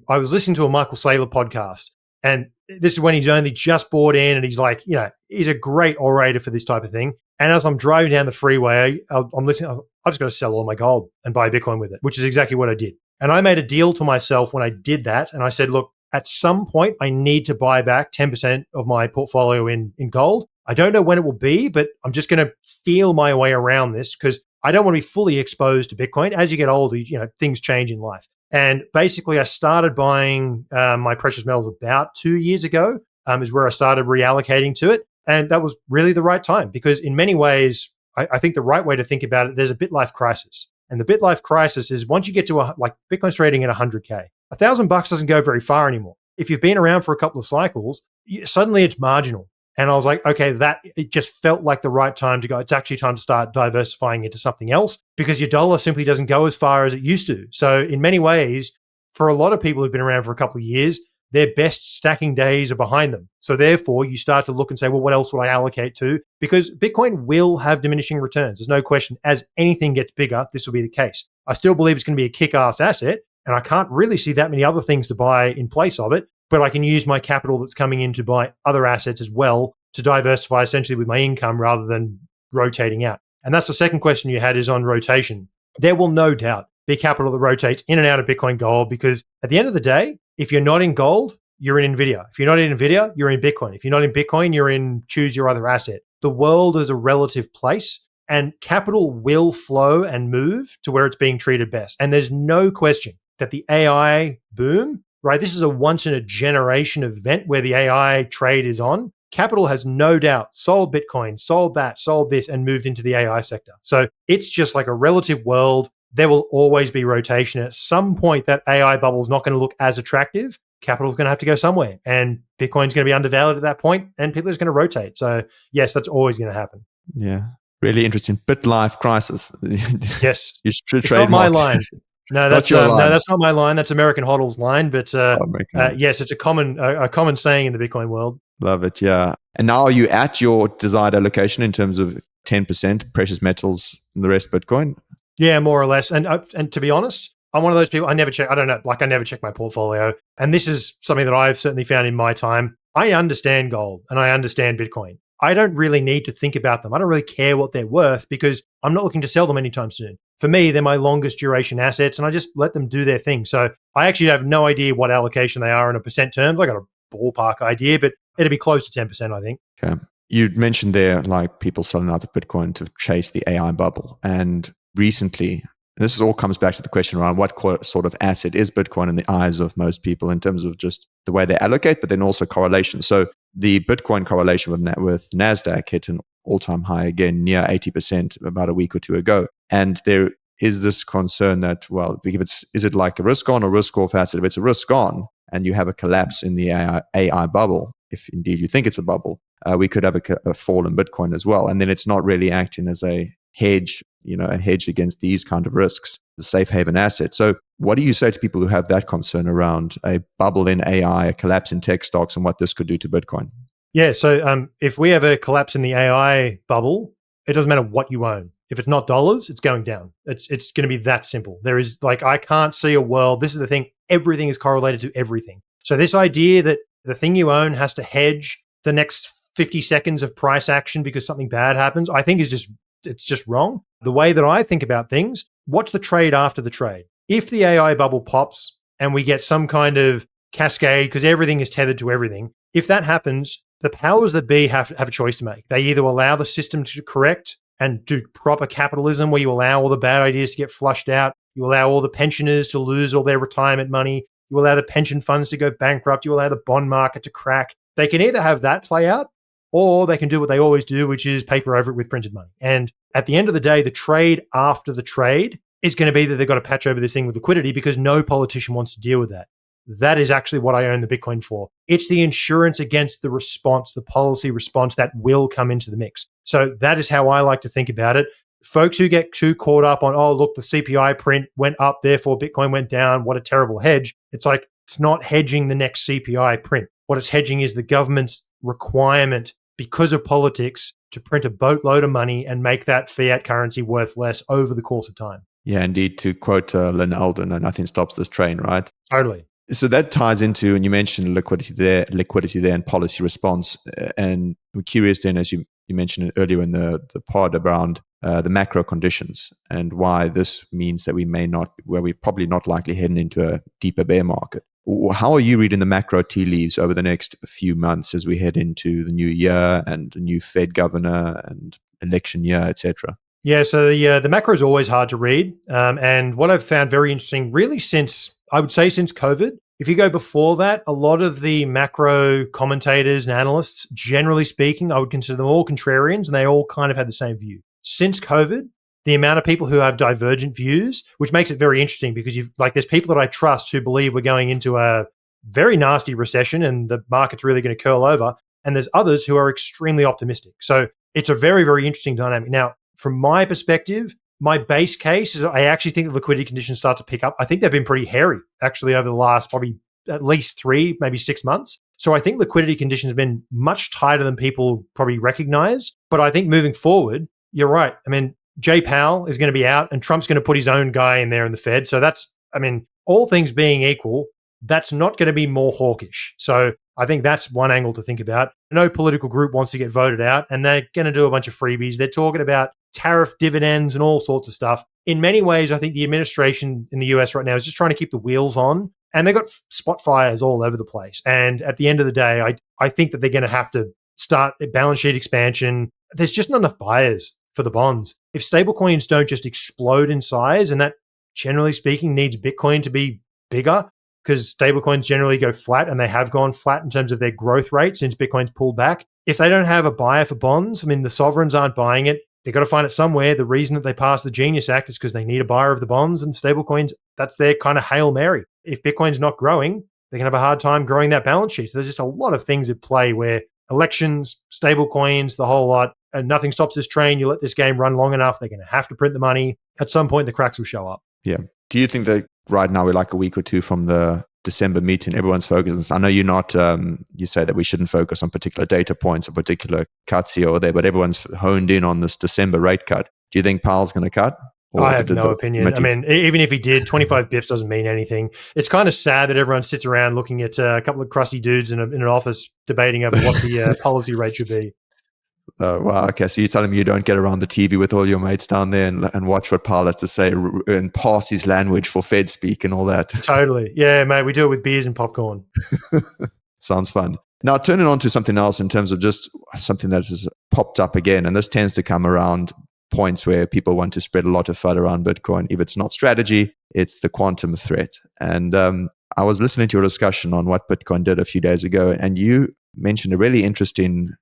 was listening to a Michael Saylor podcast. And this is when he's only just bought in and he's like, he's a great orator for this type of thing. And as I'm driving down the freeway, I'm listening, I've just got to sell all my gold and buy Bitcoin with it, which is exactly what I did. And I made a deal to myself when I did that. And I said, look, at some point, I need to buy back 10% of my portfolio in gold. I don't know when it will be, but I'm just going to feel my way around this because I don't want to be fully exposed to Bitcoin. As you get older, things change in life. And basically, I started buying my precious metals about 2 years ago, is where I started reallocating to it. And that was really the right time because in many ways, I think the right way to think about it, there's a bitlife crisis. And the bitlife crisis is once you get to like Bitcoin's trading at 100K, $1,000 doesn't go very far anymore. If you've been around for a couple of cycles, suddenly it's marginal. And I was like, okay, it just felt like the right time to go. It's actually time to start diversifying into something else because your dollar simply doesn't go as far as it used to. So in many ways, for a lot of people who've been around for a couple of years, their best stacking days are behind them. So therefore, you start to look and say, well, what else would I allocate to? Because Bitcoin will have diminishing returns. There's no question. As anything gets bigger, this will be the case. I still believe it's going to be a kick-ass asset, and I can't really see that many other things to buy in place of it, but I can use my capital that's coming in to buy other assets as well to diversify essentially with my income rather than rotating out. And that's the second question you had is on rotation. There will no doubt be capital that rotates in and out of Bitcoin Gold because at the end of the day, if you're not in gold, you're in NVIDIA. If you're not in NVIDIA, you're in Bitcoin. If you're not in Bitcoin, you're in choose your other asset. The world is a relative place and capital will flow and move to where it's being treated best. And there's no question that the AI boom, right? This is a once in a generation event where the AI trade is on. Capital has no doubt sold Bitcoin, sold that, sold this, and moved into the AI sector. So it's just like a relative world. There will always be rotation. At some point, that AI bubble is not going to look as attractive. Capital is going to have to go somewhere. And Bitcoin's going to be undervalued at that point, and people are just going to rotate. So yes, that's always going to happen. Yeah. Really interesting. Bitlife crisis. Yes. It's not my line. No, that's your line. No, that's not my line. That's American Hodl's line. But yes, it's a common saying in the Bitcoin world. Love it. Yeah. And now are you at your desired allocation in terms of 10% precious metals and the rest Bitcoin? Yeah, more or less. And to be honest, I'm one of those people. I never check. I don't know. Like I never check my portfolio. And this is something that I've certainly found in my time. I understand gold and I understand Bitcoin. I don't really need to think about them. I don't really care what they're worth because I'm not looking to sell them anytime soon. For me, they're my longest duration assets and I just let them do their thing. So I actually have no idea what allocation they are in a percent terms. I got a ballpark idea, but it'll be close to 10%, I think. Okay. You mentioned there like people selling out of Bitcoin to chase the AI bubble. And recently, this all comes back to the question around what sort of asset is Bitcoin in the eyes of most people in terms of just the way they allocate, but then also correlation. So the Bitcoin correlation with NASDAQ hit an all-time high again, near 80% about a week or two ago. And there is this concern that, well, is it like a risk-on or risk-off asset? If it's a risk-on and you have a collapse in the AI bubble, if indeed you think it's a bubble, we could have a fall in Bitcoin as well. And then it's not really acting as a hedge, a hedge against these kind of risks, the safe haven asset. So what do you say to people who have that concern around a bubble in AI, a collapse in tech stocks, and what this could do to Bitcoin? Yeah, so if we have a collapse in the AI bubble, it doesn't matter what you own. If it's not dollars, it's going down. It's going to be that simple. There is I can't see a world. This is the thing. Everything is correlated to everything. So this idea that the thing you own has to hedge the next 50 seconds of price action because something bad happens, I think it's just wrong. The way that I think about things, what's the trade after the trade? If the AI bubble pops and we get some kind of cascade because everything is tethered to everything, if that happens, the powers that be have a choice to make. They either allow the system to correct and do proper capitalism where you allow all the bad ideas to get flushed out, you allow all the pensioners to lose all their retirement money, you allow the pension funds to go bankrupt, you allow the bond market to crack. They can either have that play out or they can do what they always do, which is paper over it with printed money. And at the end of the day, the trade after the trade is going to be that they've got to patch over this thing with liquidity because no politician wants to deal with that. That is actually what I own the Bitcoin for. It's the insurance against the response, the policy response that will come into the mix. So that is how I like to think about it. Folks who get too caught up on, oh, look, the CPI print went up, therefore Bitcoin went down. What a terrible hedge. It's like, it's not hedging the next CPI print. What it's hedging is the government's requirement because of politics to print a boatload of money and make that fiat currency worth less over the course of time. Yeah, indeed. To quote Lynn Alden, nothing stops this train, right? Totally. So that ties into, and you mentioned liquidity there, and policy response. And I'm curious then, as you mentioned earlier in the pod around the macro conditions and why this means that we're probably not likely heading into a deeper bear market. How are you reading the macro tea leaves over the next few months as we head into the new year and a new Fed governor and election year, etc.? Yeah, so the macro is always hard to read. And what I've found very interesting, really since COVID, if you go before that, a lot of the macro commentators and analysts, generally speaking, I would consider them all contrarians, and they all kind of had the same view. Since COVID, the amount of people who have divergent views, which makes it very interesting because there's people that I trust who believe we're going into a very nasty recession and the market's really going to curl over. And there's others who are extremely optimistic. So it's a very, very interesting dynamic. Now, from my perspective, my base case is I actually think the liquidity conditions start to pick up. I think they've been pretty hairy, actually, over the last probably at least 3, maybe 6 months. So I think liquidity conditions have been much tighter than people probably recognize. But I think moving forward, you're right. I mean, Jay Powell is going to be out and Trump's going to put his own guy in there in the Fed. So all things being equal, that's not going to be more hawkish. So I think that's one angle to think about. No political group wants to get voted out and they're going to do a bunch of freebies. They're talking about tariff dividends and all sorts of stuff. In many ways, I think the administration in the US right now is just trying to keep the wheels on, and they've got spot fires all over the place. And at the end of the day, I think that they're going to have to start a balance sheet expansion. There's just not enough buyers for the bonds. If stablecoins don't just explode in size, and that generally speaking needs Bitcoin to be bigger, because stablecoins generally go flat and they have gone flat in terms of their growth rate since Bitcoin's pulled back. If they don't have a buyer for bonds, the sovereigns aren't buying it. They've got to find it somewhere. The reason that they passed the Genius Act is because they need a buyer of the bonds, and stablecoins, that's their kind of Hail Mary. If Bitcoin's not growing, they can have a hard time growing that balance sheet. So there's just a lot of things at play where elections, stablecoins, the whole lot, and nothing stops this train. You let this game run long enough, they're going to have to print the money. At some point, the cracks will show up. Yeah. Do you think that right now we're like a week or two from the December meeting, everyone's focused? I know you're not, you say that we shouldn't focus on particular data points or particular cuts here or there, but everyone's honed in on this December rate cut. Do you think Powell's going to cut? I have no opinion. Even if he did, 25 bips doesn't mean anything. It's kind of sad that everyone sits around looking at a couple of crusty dudes in an office debating over what the policy rate should be. Wow. Okay. So you're telling me you don't get around the TV with all your mates down there and watch what Powell has to say and pass his language for Fed speak and all that? Totally. Yeah, mate. We do it with beers and popcorn. Sounds fun. Now, turning on to something else in terms of just something that has popped up again, and this tends to come around points where people want to spread a lot of FUD around Bitcoin. If it's not strategy, it's the quantum threat. And I was listening to your discussion on what Bitcoin did a few days ago, and you mentioned a really interesting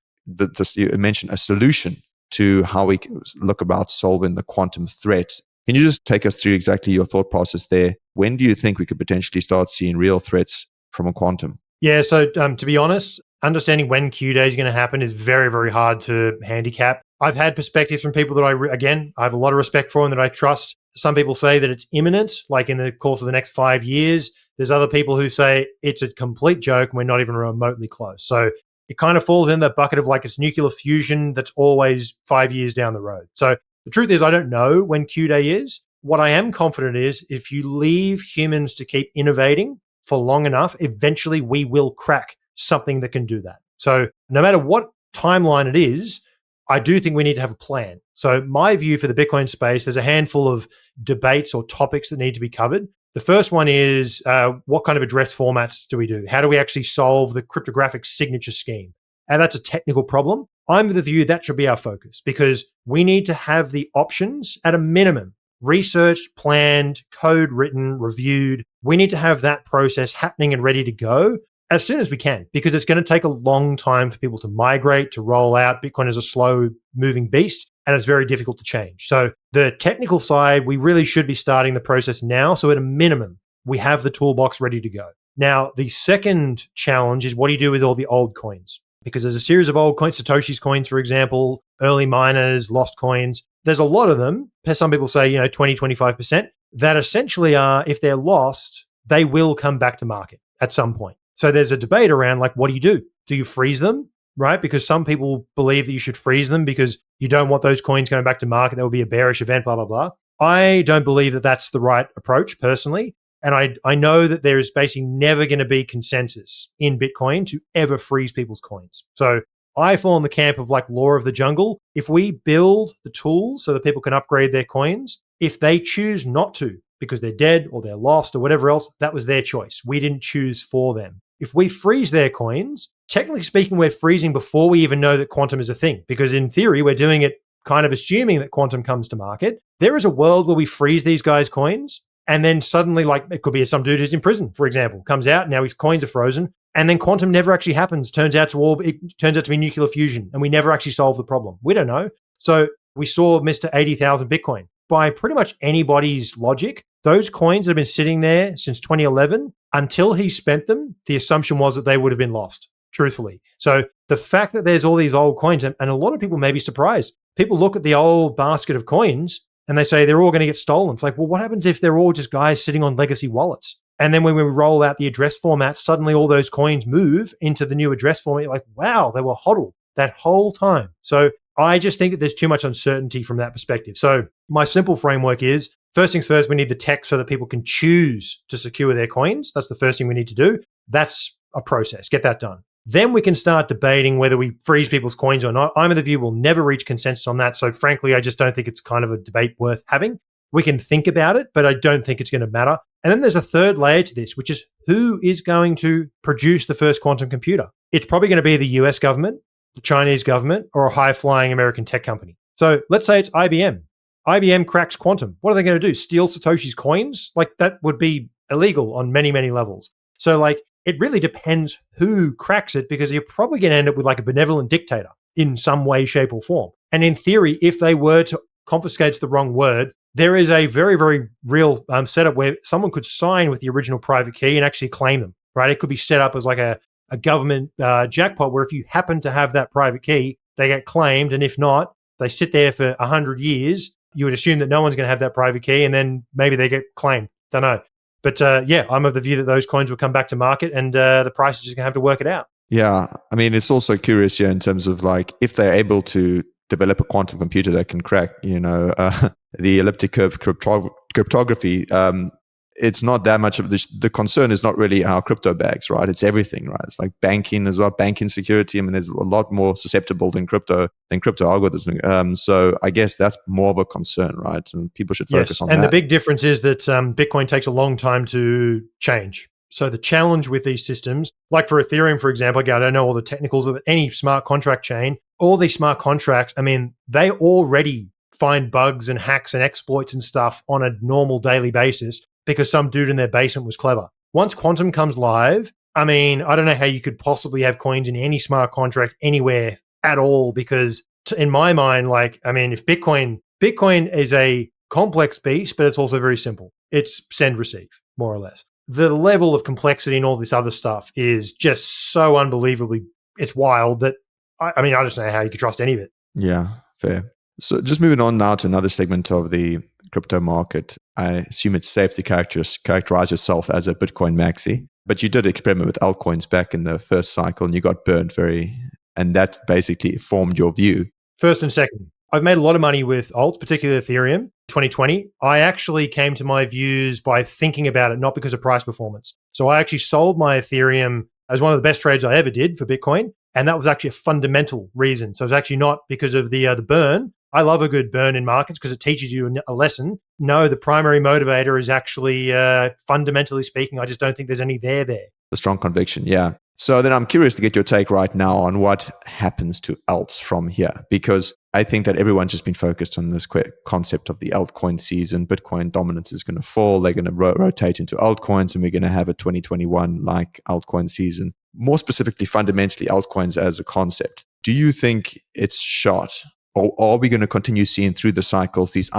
you mentioned a solution to how we look about solving the quantum threat. Can you just take us through exactly your thought process there? When do you think we could potentially start seeing real threats from a quantum? Yeah, so to be honest, understanding when Q-Day is going to happen is very, very hard to handicap. I've had perspectives from people that I have a lot of respect for and that I trust. Some people say that it's imminent, like in the course of the next 5 years. There's other people who say it's a complete joke and we're not even remotely close. So it kind of falls in that bucket of like it's nuclear fusion that's always 5 years down the road. So the truth is I don't know when Q-Day is. What I am confident is if you leave humans to keep innovating for long enough, eventually we will crack something that can do that. So no matter what timeline it is, I do think we need to have a plan. So my view for the Bitcoin space, there's a handful of debates or topics that need to be covered. The first one is what kind of address formats do we do? How do we actually solve the cryptographic signature scheme? And that's a technical problem. I'm of the view that should be our focus because we need to have the options at a minimum, researched, planned, code written, reviewed. We need to have that process happening and ready to go as soon as we can because it's going to take a long time for people to migrate, to roll out. Bitcoin is a slow moving beast. and it's very difficult to change. So the technical side, we really should be starting the process now. So at a minimum, we have the toolbox ready to go. Now, the second challenge is what do you do with all the old coins? Because there's a series of old coins, Satoshi's coins, for example, early miners, lost coins. There's a lot of them. Some people say, 20, 25%, that essentially are, if they're lost, they will come back to market at some point. So there's a debate around like, what do you do? Do you freeze them? Right? Because some people believe that you should freeze them because you don't want those coins going back to market. There will be a bearish event, blah, blah, blah. I don't believe that that's the right approach personally. And I know that there is basically never going to be consensus in Bitcoin to ever freeze people's coins. So I fall in the camp of like law of the jungle. If we build the tools so that people can upgrade their coins, if they choose not to because they're dead or they're lost or whatever else, that was their choice. We didn't choose for them. If we freeze their coins, technically speaking, we're freezing before we even know that quantum is a thing, because in theory, we're doing it kind of assuming that quantum comes to market. There is a world where we freeze these guys' coins, and then suddenly, like it could be some dude who's in prison, for example, comes out, now his coins are frozen, and then quantum never actually happens. It turns out to be nuclear fusion, and we never actually solve the problem. We don't know. So we saw Mr. 80,000 Bitcoin. By pretty much anybody's logic, those coins that have been sitting there since 2011, until he spent them, the assumption was that they would have been lost, truthfully. So the fact that there's all these old coins, and a lot of people may be surprised. People look at the old basket of coins and they say they're all going to get stolen. It's like, well, what happens if they're all just guys sitting on legacy wallets? And then when we roll out the address format, suddenly all those coins move into the new address format. You're like, wow, they were hodled that whole time. So I just think that there's too much uncertainty from that perspective. So my simple framework is, first things first, we need the tech so that people can choose to secure their coins. That's the first thing we need to do. That's a process. Get that done. Then we can start debating whether we freeze people's coins or not. I'm of the view we'll never reach consensus on that. So frankly, I just don't think it's kind of a debate worth having. We can think about it, but I don't think it's going to matter. And then there's a third layer to this, which is who is going to produce the first quantum computer? It's probably going to be the US government, the Chinese government, or a high-flying American tech company. So let's say it's IBM. IBM cracks quantum. What are they going to do? Steal Satoshi's coins? Like that would be illegal on many, many levels. So like it really depends who cracks it, because you're probably going to end up with like a benevolent dictator in some way, shape, or form. And in theory, if they were to confiscate's the wrong word, there is a very, very real setup where someone could sign with the original private key and actually claim them, right? It could be set up as like a government jackpot where if you happen to have that private key, they get claimed. And if not, they sit there for 100 years. You would assume that no one's going to have that private key, and then maybe they get claimed. Don't know. But yeah, I'm of the view that those coins will come back to market, and the price is just going to have to work it out. Yeah. I mean, it's also curious here in terms of like, if they're able to develop a quantum computer that can crack, the elliptic curve cryptography, it's not that much of the concern is not really our crypto bags, right? It's everything, right? It's like banking as well, banking security. I mean, there's a lot more susceptible than crypto algorithms. So I guess that's more of a concern, right? And people should focus on that. And the big difference is that Bitcoin takes a long time to change. So the challenge with these systems, like for Ethereum, for example, again, I don't know all the technicals of any smart contract chain, all these smart contracts, I mean, they already find bugs and hacks and exploits and stuff on a normal daily basis, because some dude in their basement was clever. Once quantum comes live, I mean, I don't know how you could possibly have coins in any smart contract anywhere at all, because in my mind, like, I mean, if Bitcoin is a complex beast, but it's also very simple. It's send, receive, more or less. The level of complexity and all this other stuff is just so unbelievably, it's wild that, I mean, I just don't know how you could trust any of it. Yeah, fair. So just moving on now to another segment of the crypto market. I assume it's safe to characterize yourself as a Bitcoin maxi, but you did experiment with altcoins back in the first cycle and you got burned and that basically formed your view. First and second, I've made a lot of money with alts, particularly Ethereum. 2020, I actually came to my views by thinking about it, not because of price performance. So I actually sold my Ethereum as one of the best trades I ever did for Bitcoin. And that was actually a fundamental reason. So it's actually not because of the burn. I love a good burn in markets because it teaches you a lesson. No, the primary motivator is actually, fundamentally speaking, I just don't think there's any there. A strong conviction, yeah. So then I'm curious to get your take right now on what happens to alts from here, because I think that everyone's just been focused on this concept of the altcoin season. Bitcoin dominance is going to fall. They're going to rotate into altcoins, and we're going to have a 2021-like altcoin season. More specifically, fundamentally, altcoins as a concept. Do you think it's shot, Or are we going to continue seeing through the cycles these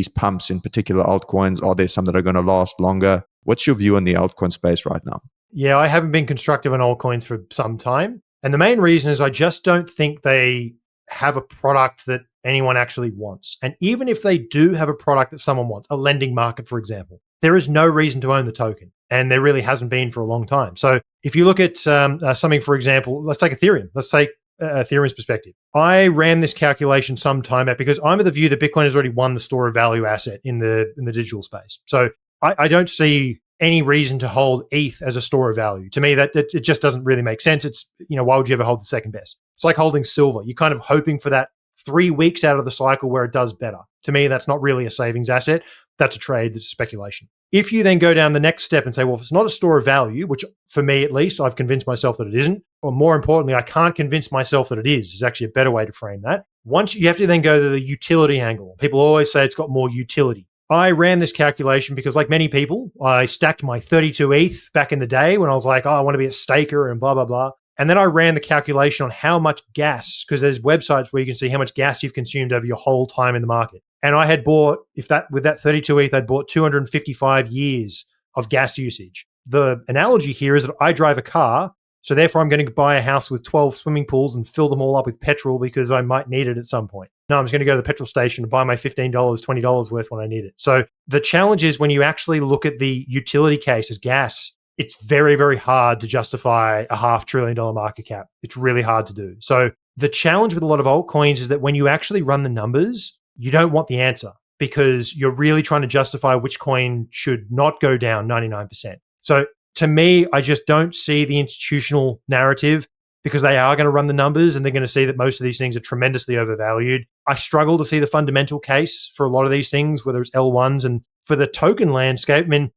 pumps in particular altcoins? Are there some that are going to last longer? What's your view on the altcoin space right now? Yeah, I haven't been constructive on altcoins for some time. And the main reason is I just don't think they have a product that anyone actually wants. And even if they do have a product that someone wants, a lending market, for example, there is no reason to own the token. And there really hasn't been for a long time. So if you look at something, for example, let's take Ethereum. Let's take Ethereum's perspective. I ran this calculation some time back because I'm of the view that Bitcoin has already won the store of value asset in the digital space. So I don't see any reason to hold ETH as a store of value. To me, that it just doesn't really make sense. It's, why would you ever hold the second best? It's like holding silver. You're kind of hoping for that 3 weeks out of the cycle where it does better. To me, that's not really a savings asset. That's a trade. That's speculation. If you then go down the next step and say, well, if it's not a store of value, which for me at least, I've convinced myself that it isn't, or more importantly, I can't convince myself that it is actually a better way to frame that. Once you have to then go to the utility angle. People always say it's got more utility. I ran this calculation because, like many people, I stacked my 32 ETH back in the day when I was like, I want to be a staker and blah, blah, blah. And then I ran the calculation on how much gas, because there's websites where you can see how much gas you've consumed over your whole time in the market. And I had bought, with that 32 ETH, I'd bought 255 years of gas usage. The analogy here is that I drive a car, so therefore I'm going to buy a house with 12 swimming pools and fill them all up with petrol because I might need it at some point. No, I'm just going to go to the petrol station and buy my $15, $20 worth when I need it. So the challenge is when you actually look at the utility case as gas, it's very, very hard to justify a $500 billion market cap. It's really hard to do. So the challenge with a lot of altcoins is that when you actually run the numbers, you don't want the answer because you're really trying to justify which coin should not go down 99%. So to me, I just don't see the institutional narrative because they are going to run the numbers and they're going to see that most of these things are tremendously overvalued. I struggle to see the fundamental case for a lot of these things, whether it's L1s and for the token landscape. I mean,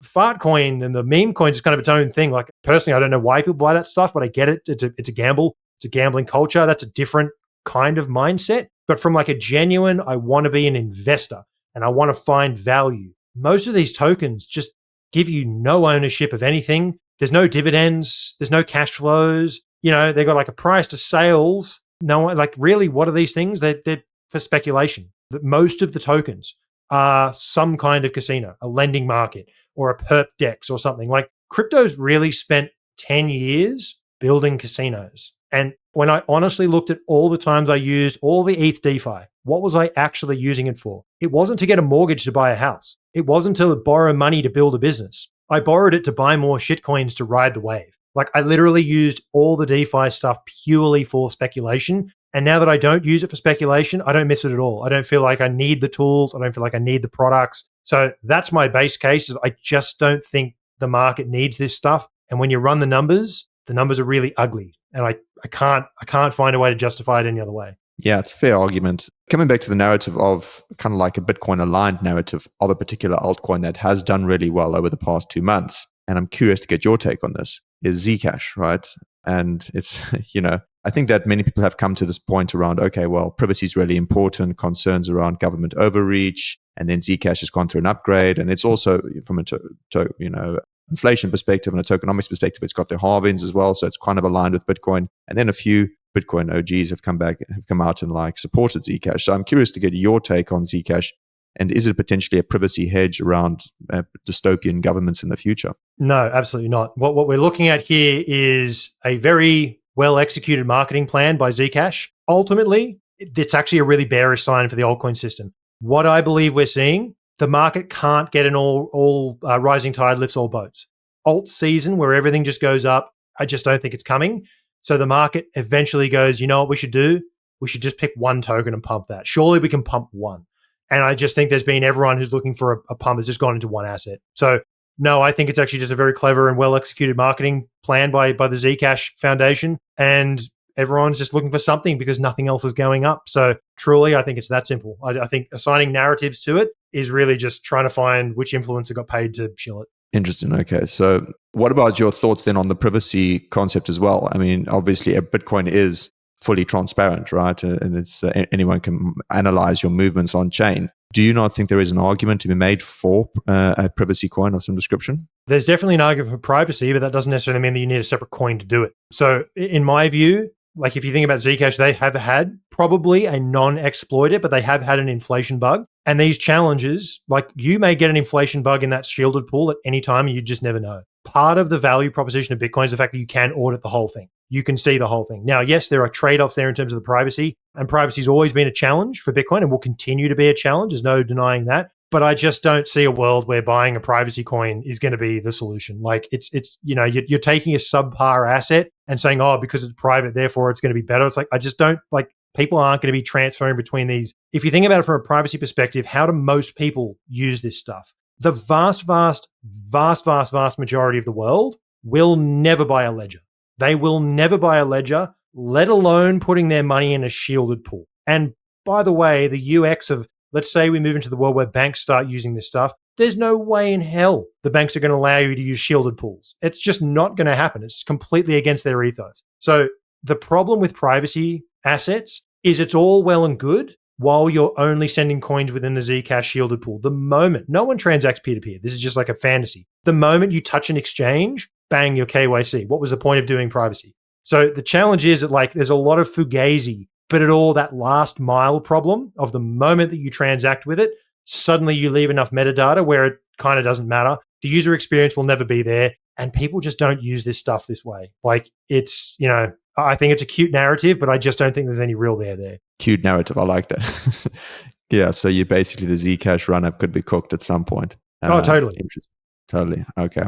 Fartcoin and the meme coins is kind of its own thing. Like personally, I don't know why people buy that stuff, but I get it. It's a gamble. It's a gambling culture. That's a different kind of mindset. But from like a genuine, I want to be an investor and I want to find value. Most of these tokens just give you no ownership of anything. There's no dividends. There's no cash flows. They've got like a price to sales. No one, like really, what are these things? They're for speculation. That most of the tokens are some kind of casino, a lending market, or a perp dex or something. Like crypto's really spent 10 years building casinos. And when I honestly looked at all the times I used all the ETH DeFi, what was I actually using it for? It wasn't to get a mortgage to buy a house. It wasn't to borrow money to build a business. I borrowed it to buy more shitcoins to ride the wave. Like I literally used all the DeFi stuff purely for speculation. And now that I don't use it for speculation, I don't miss it at all. I don't feel like I need the tools. I don't feel like I need the products. So that's my base case. Is I just don't think the market needs this stuff. And when you run the numbers are really ugly. And I can't find a way to justify it any other way. Yeah, it's a fair argument. Coming back to the narrative of kind of like a Bitcoin aligned narrative of a particular altcoin that has done really well over the past 2 months. And I'm curious to get your take on this is Zcash, right? And it's, I think that many people have come to this point around, okay, well, privacy is really important, concerns around government overreach, and then Zcash has gone through an upgrade. And it's also from a inflation perspective and a tokenomics perspective, it's got the halvings as well. So it's kind of aligned with Bitcoin. And then a few Bitcoin OGs have come out and like supported Zcash. So I'm curious to get your take on Zcash. And is it potentially a privacy hedge around dystopian governments in the future? No, absolutely not. What we're looking at here is a very well-executed marketing plan by Zcash. Ultimately, it's actually a really bearish sign for the altcoin system. What I believe we're seeing, the market can't get an all rising tide lifts all boats. Alt season, where everything just goes up, I just don't think it's coming. So the market eventually goes, you know what we should do? We should just pick one token and pump that. Surely we can pump one. And I just think there's been everyone who's looking for a pump has just gone into one asset. So no, I think it's actually just a very clever and well-executed marketing plan by the Zcash Foundation. And everyone's just looking for something because nothing else is going up. So truly, I think it's that simple. I think assigning narratives to it is really just trying to find which influencer got paid to shill it. Interesting. Okay. So what about your thoughts then on the privacy concept as well? I mean, obviously, Bitcoin is fully transparent, right? And it's anyone can analyze your movements on chain. Do you not think there is an argument to be made for a privacy coin of some description? There's definitely an argument for privacy, but that doesn't necessarily mean that you need a separate coin to do it. So in my view, like if you think about Zcash, they have had probably a non-exploited, but they have had an inflation bug. And these challenges, like you may get an inflation bug in that shielded pool at any time and you just never know. Part of the value proposition of Bitcoin is the fact that you can audit the whole thing. You can see the whole thing. Now, yes, there are trade-offs there in terms of the privacy, and privacy's always been a challenge for Bitcoin and will continue to be a challenge. There's no denying that. But I just don't see a world where buying a privacy coin is going to be the solution. Like it's you're taking a subpar asset and saying, oh, because it's private, therefore it's going to be better. It's like, I just don't like, people aren't going to be transferring between these. If you think about it from a privacy perspective, how do most people use this stuff? The vast majority of the world will never buy a ledger. They will never buy a ledger, let alone putting their money in a shielded pool. And by the way, the UX of, let's say we move into the world where banks start using this stuff, there's no way in hell the banks are going to allow you to use shielded pools. It's just not going to happen. It's completely against their ethos. So the problem with privacy assets is it's all well and good while you're only sending coins within the Zcash shielded pool. The moment, no one transacts peer-to-peer. This is just like a fantasy. The moment you touch an exchange, bang, your KYC. What was the point of doing privacy? So the challenge is that like there's a lot of fugazi, but at all that last mile problem of the moment that you transact with it, suddenly you leave enough metadata where it kind of doesn't matter. The user experience will never be there. And people just don't use this stuff this way. Like it's, I think it's a cute narrative, but I just don't think there's any real there. Cute narrative. I like that. Yeah. So you basically, the Zcash run-up could be cooked at some point. Oh, totally. Interesting. Totally. Okay.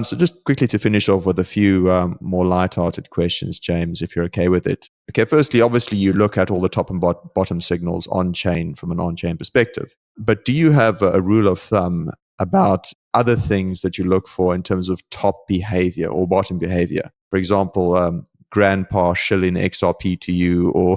So just quickly to finish off with a few more light-hearted questions, James, if you're okay with it. Okay, firstly, obviously you look at all the top and bottom signals on-chain from an on-chain perspective. But do you have a rule of thumb about other things that you look for in terms of top behavior or bottom behavior? For example, grandpa shilling XRP to you, or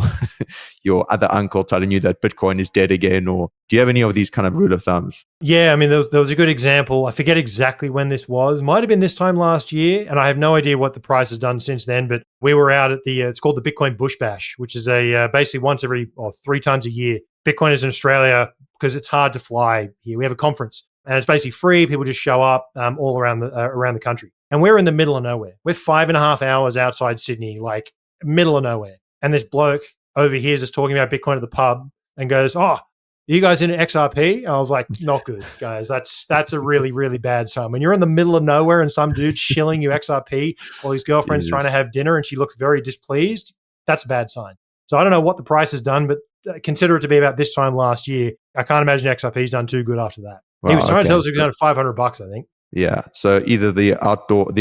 your other uncle telling you that Bitcoin is dead again, or do you have any of these kind of rule of thumbs? Yeah, I mean, there was a good example. I forget exactly when this was. Might have been this time last year, and I have no idea what the price has done since then, but we were out at the, it's called the Bitcoin Bush Bash, which is a basically once every, or 3 times a year. Bitcoin is in Australia because it's hard to fly here. We have a conference, and it's basically free. People just show up all around the country. And we're in the middle of nowhere. We're 5.5 hours outside Sydney, like middle of nowhere. And this bloke over here is just talking about Bitcoin at the pub and goes, "Oh, are you guys into XRP?" I was like, "Not good, guys. That's a really, really bad sign. When you're in the middle of nowhere and some dude's shilling you XRP while his girlfriend's trying to have dinner and she looks very displeased, that's a bad sign." So I don't know what the price has done, but consider it to be about this time last year. I can't imagine XRP's done too good after that. Well, he was trying to tell us he was done $500, I think. Yeah. So either the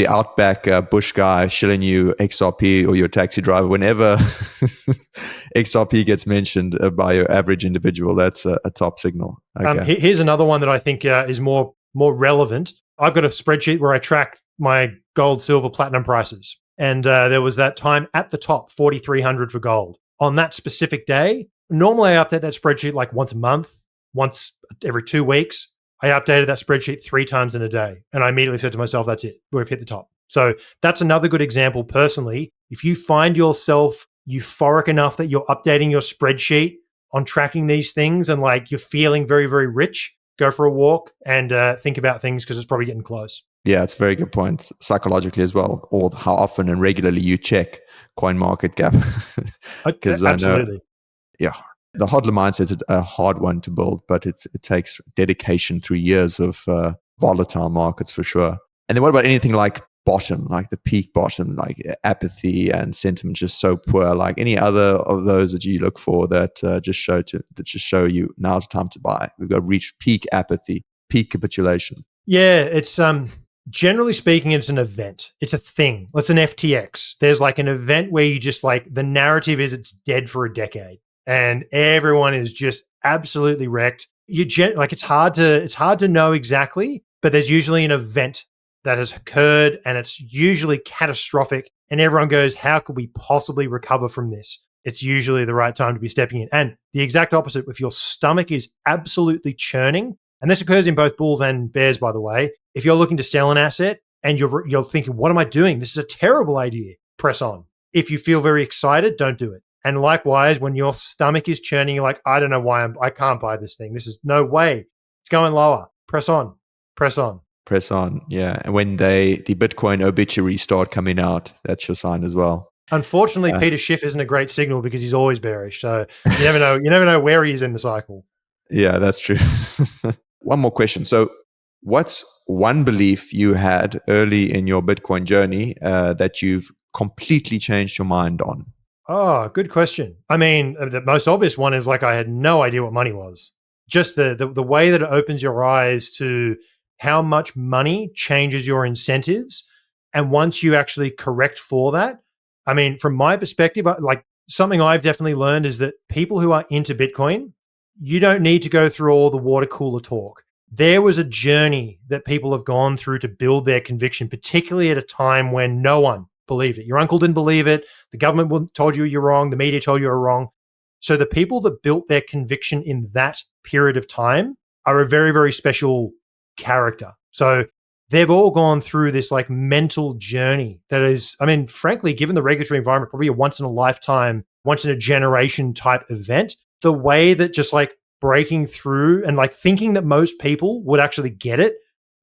outback bush guy shilling you XRP, or your taxi driver, whenever XRP gets mentioned by your average individual, that's a top signal. Okay. Here's another one that I think is more relevant. I've got a spreadsheet where I track my gold, silver, platinum prices. And there was that time at the top, 4,300 for gold. On that specific day, normally I update that spreadsheet like once a month, once every 2 weeks. I updated that spreadsheet 3 times in a day. And I immediately said to myself, that's it. We've hit the top. So that's another good example personally. If you find yourself euphoric enough that you're updating your spreadsheet on tracking these things and like you're feeling very, very rich, go for a walk and think about things because it's probably getting close. Yeah, it's a very good point. Psychologically as well, or how often and regularly you check CoinMarketCap. Absolutely. Yeah. The hodler mindset is a hard one to build, but it takes dedication through years of volatile markets for sure. And then what about anything like bottom, like the peak bottom, like apathy and sentiment just so poor? Like any other of those that you look for that just show you now's the time to buy? We've got to reach peak apathy, peak capitulation. Yeah, it's generally speaking, it's an event. It's a thing. It's an FTX. There's like an event where you just like the narrative is it's dead for a decade. And everyone is just absolutely wrecked. It's hard to know exactly, but there's usually an event that has occurred and it's usually catastrophic. And everyone goes, how could we possibly recover from this? It's usually the right time to be stepping in. And the exact opposite, if your stomach is absolutely churning, and this occurs in both bulls and bears, by the way, if you're looking to sell an asset and you're thinking, what am I doing? This is a terrible idea. Press on. If you feel very excited, don't do it. And likewise, when your stomach is churning, you're like, I don't know why I can't buy this thing. This is no way. It's going lower. Press on. Press on. Press on. Yeah. And when the Bitcoin obituaries start coming out, that's your sign as well. Unfortunately, Peter Schiff isn't a great signal because he's always bearish. So you never know. You never know where he is in the cycle. Yeah, that's true. One more question. So, what's one belief you had early in your Bitcoin journey that you've completely changed your mind on? Oh, good question. I mean, the most obvious one is like I had no idea what money was. Just the way that it opens your eyes to how much money changes your incentives. And once you actually correct for that, I mean, from my perspective, like something I've definitely learned is that people who are into Bitcoin, you don't need to go through all the water cooler talk. There was a journey that people have gone through to build their conviction, particularly at a time when no one believed it. Your uncle didn't believe it. The government told you you're wrong. The media told you you're wrong. So the people that built their conviction in that period of time are a very, very special character. So they've all gone through this like mental journey that is, I mean, frankly, given the regulatory environment, probably a once in a lifetime, once in a generation type event. The way that just like breaking through and like thinking that most people would actually get it.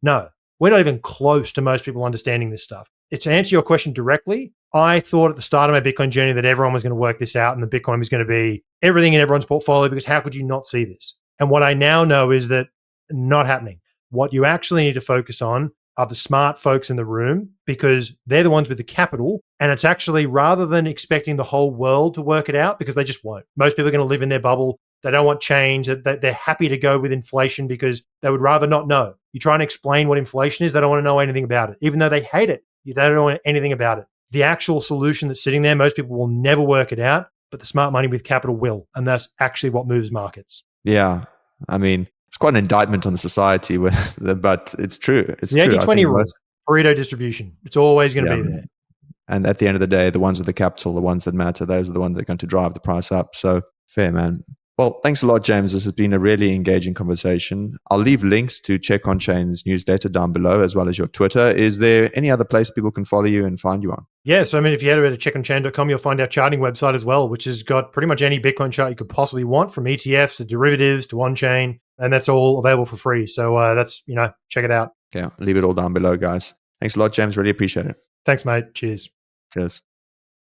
No, we're not even close to most people understanding this stuff. To answer your question directly, I thought at the start of my Bitcoin journey that everyone was going to work this out and the Bitcoin was going to be everything in everyone's portfolio because how could you not see this? And what I now know is that not happening. What you actually need to focus on are the smart folks in the room because they're the ones with the capital. And it's actually rather than expecting the whole world to work it out because they just won't. Most people are going to live in their bubble. They don't want change. They're happy to go with inflation because they would rather not know. You try and explain what inflation is, they don't want to know anything about it. Even though they hate it, they don't know anything about it. The actual solution that's sitting there, most people will never work it out, but the smart money with capital will. And that's actually what moves markets. Yeah. I mean, it's quite an indictment on the society, but it's true. It's the true. 80-20 rule, Pareto distribution. It's always going to be there. And at the end of the day, the ones with the capital, the ones that matter, those are the ones that are going to drive the price up. So fair, man. Well, thanks a lot, James. This has been a really engaging conversation. I'll leave links to Checkonchain's newsletter down below, as well as your Twitter. Is there any other place people can follow you and find you on? Yeah, so I mean, if you head over to checkonchain.com, you'll find our charting website as well, which has got pretty much any Bitcoin chart you could possibly want, from ETFs to derivatives to on-chain, and that's all available for free. So that's, check it out. Yeah, leave it all down below, guys. Thanks a lot, James. Really appreciate it. Thanks, mate. Cheers. Cheers.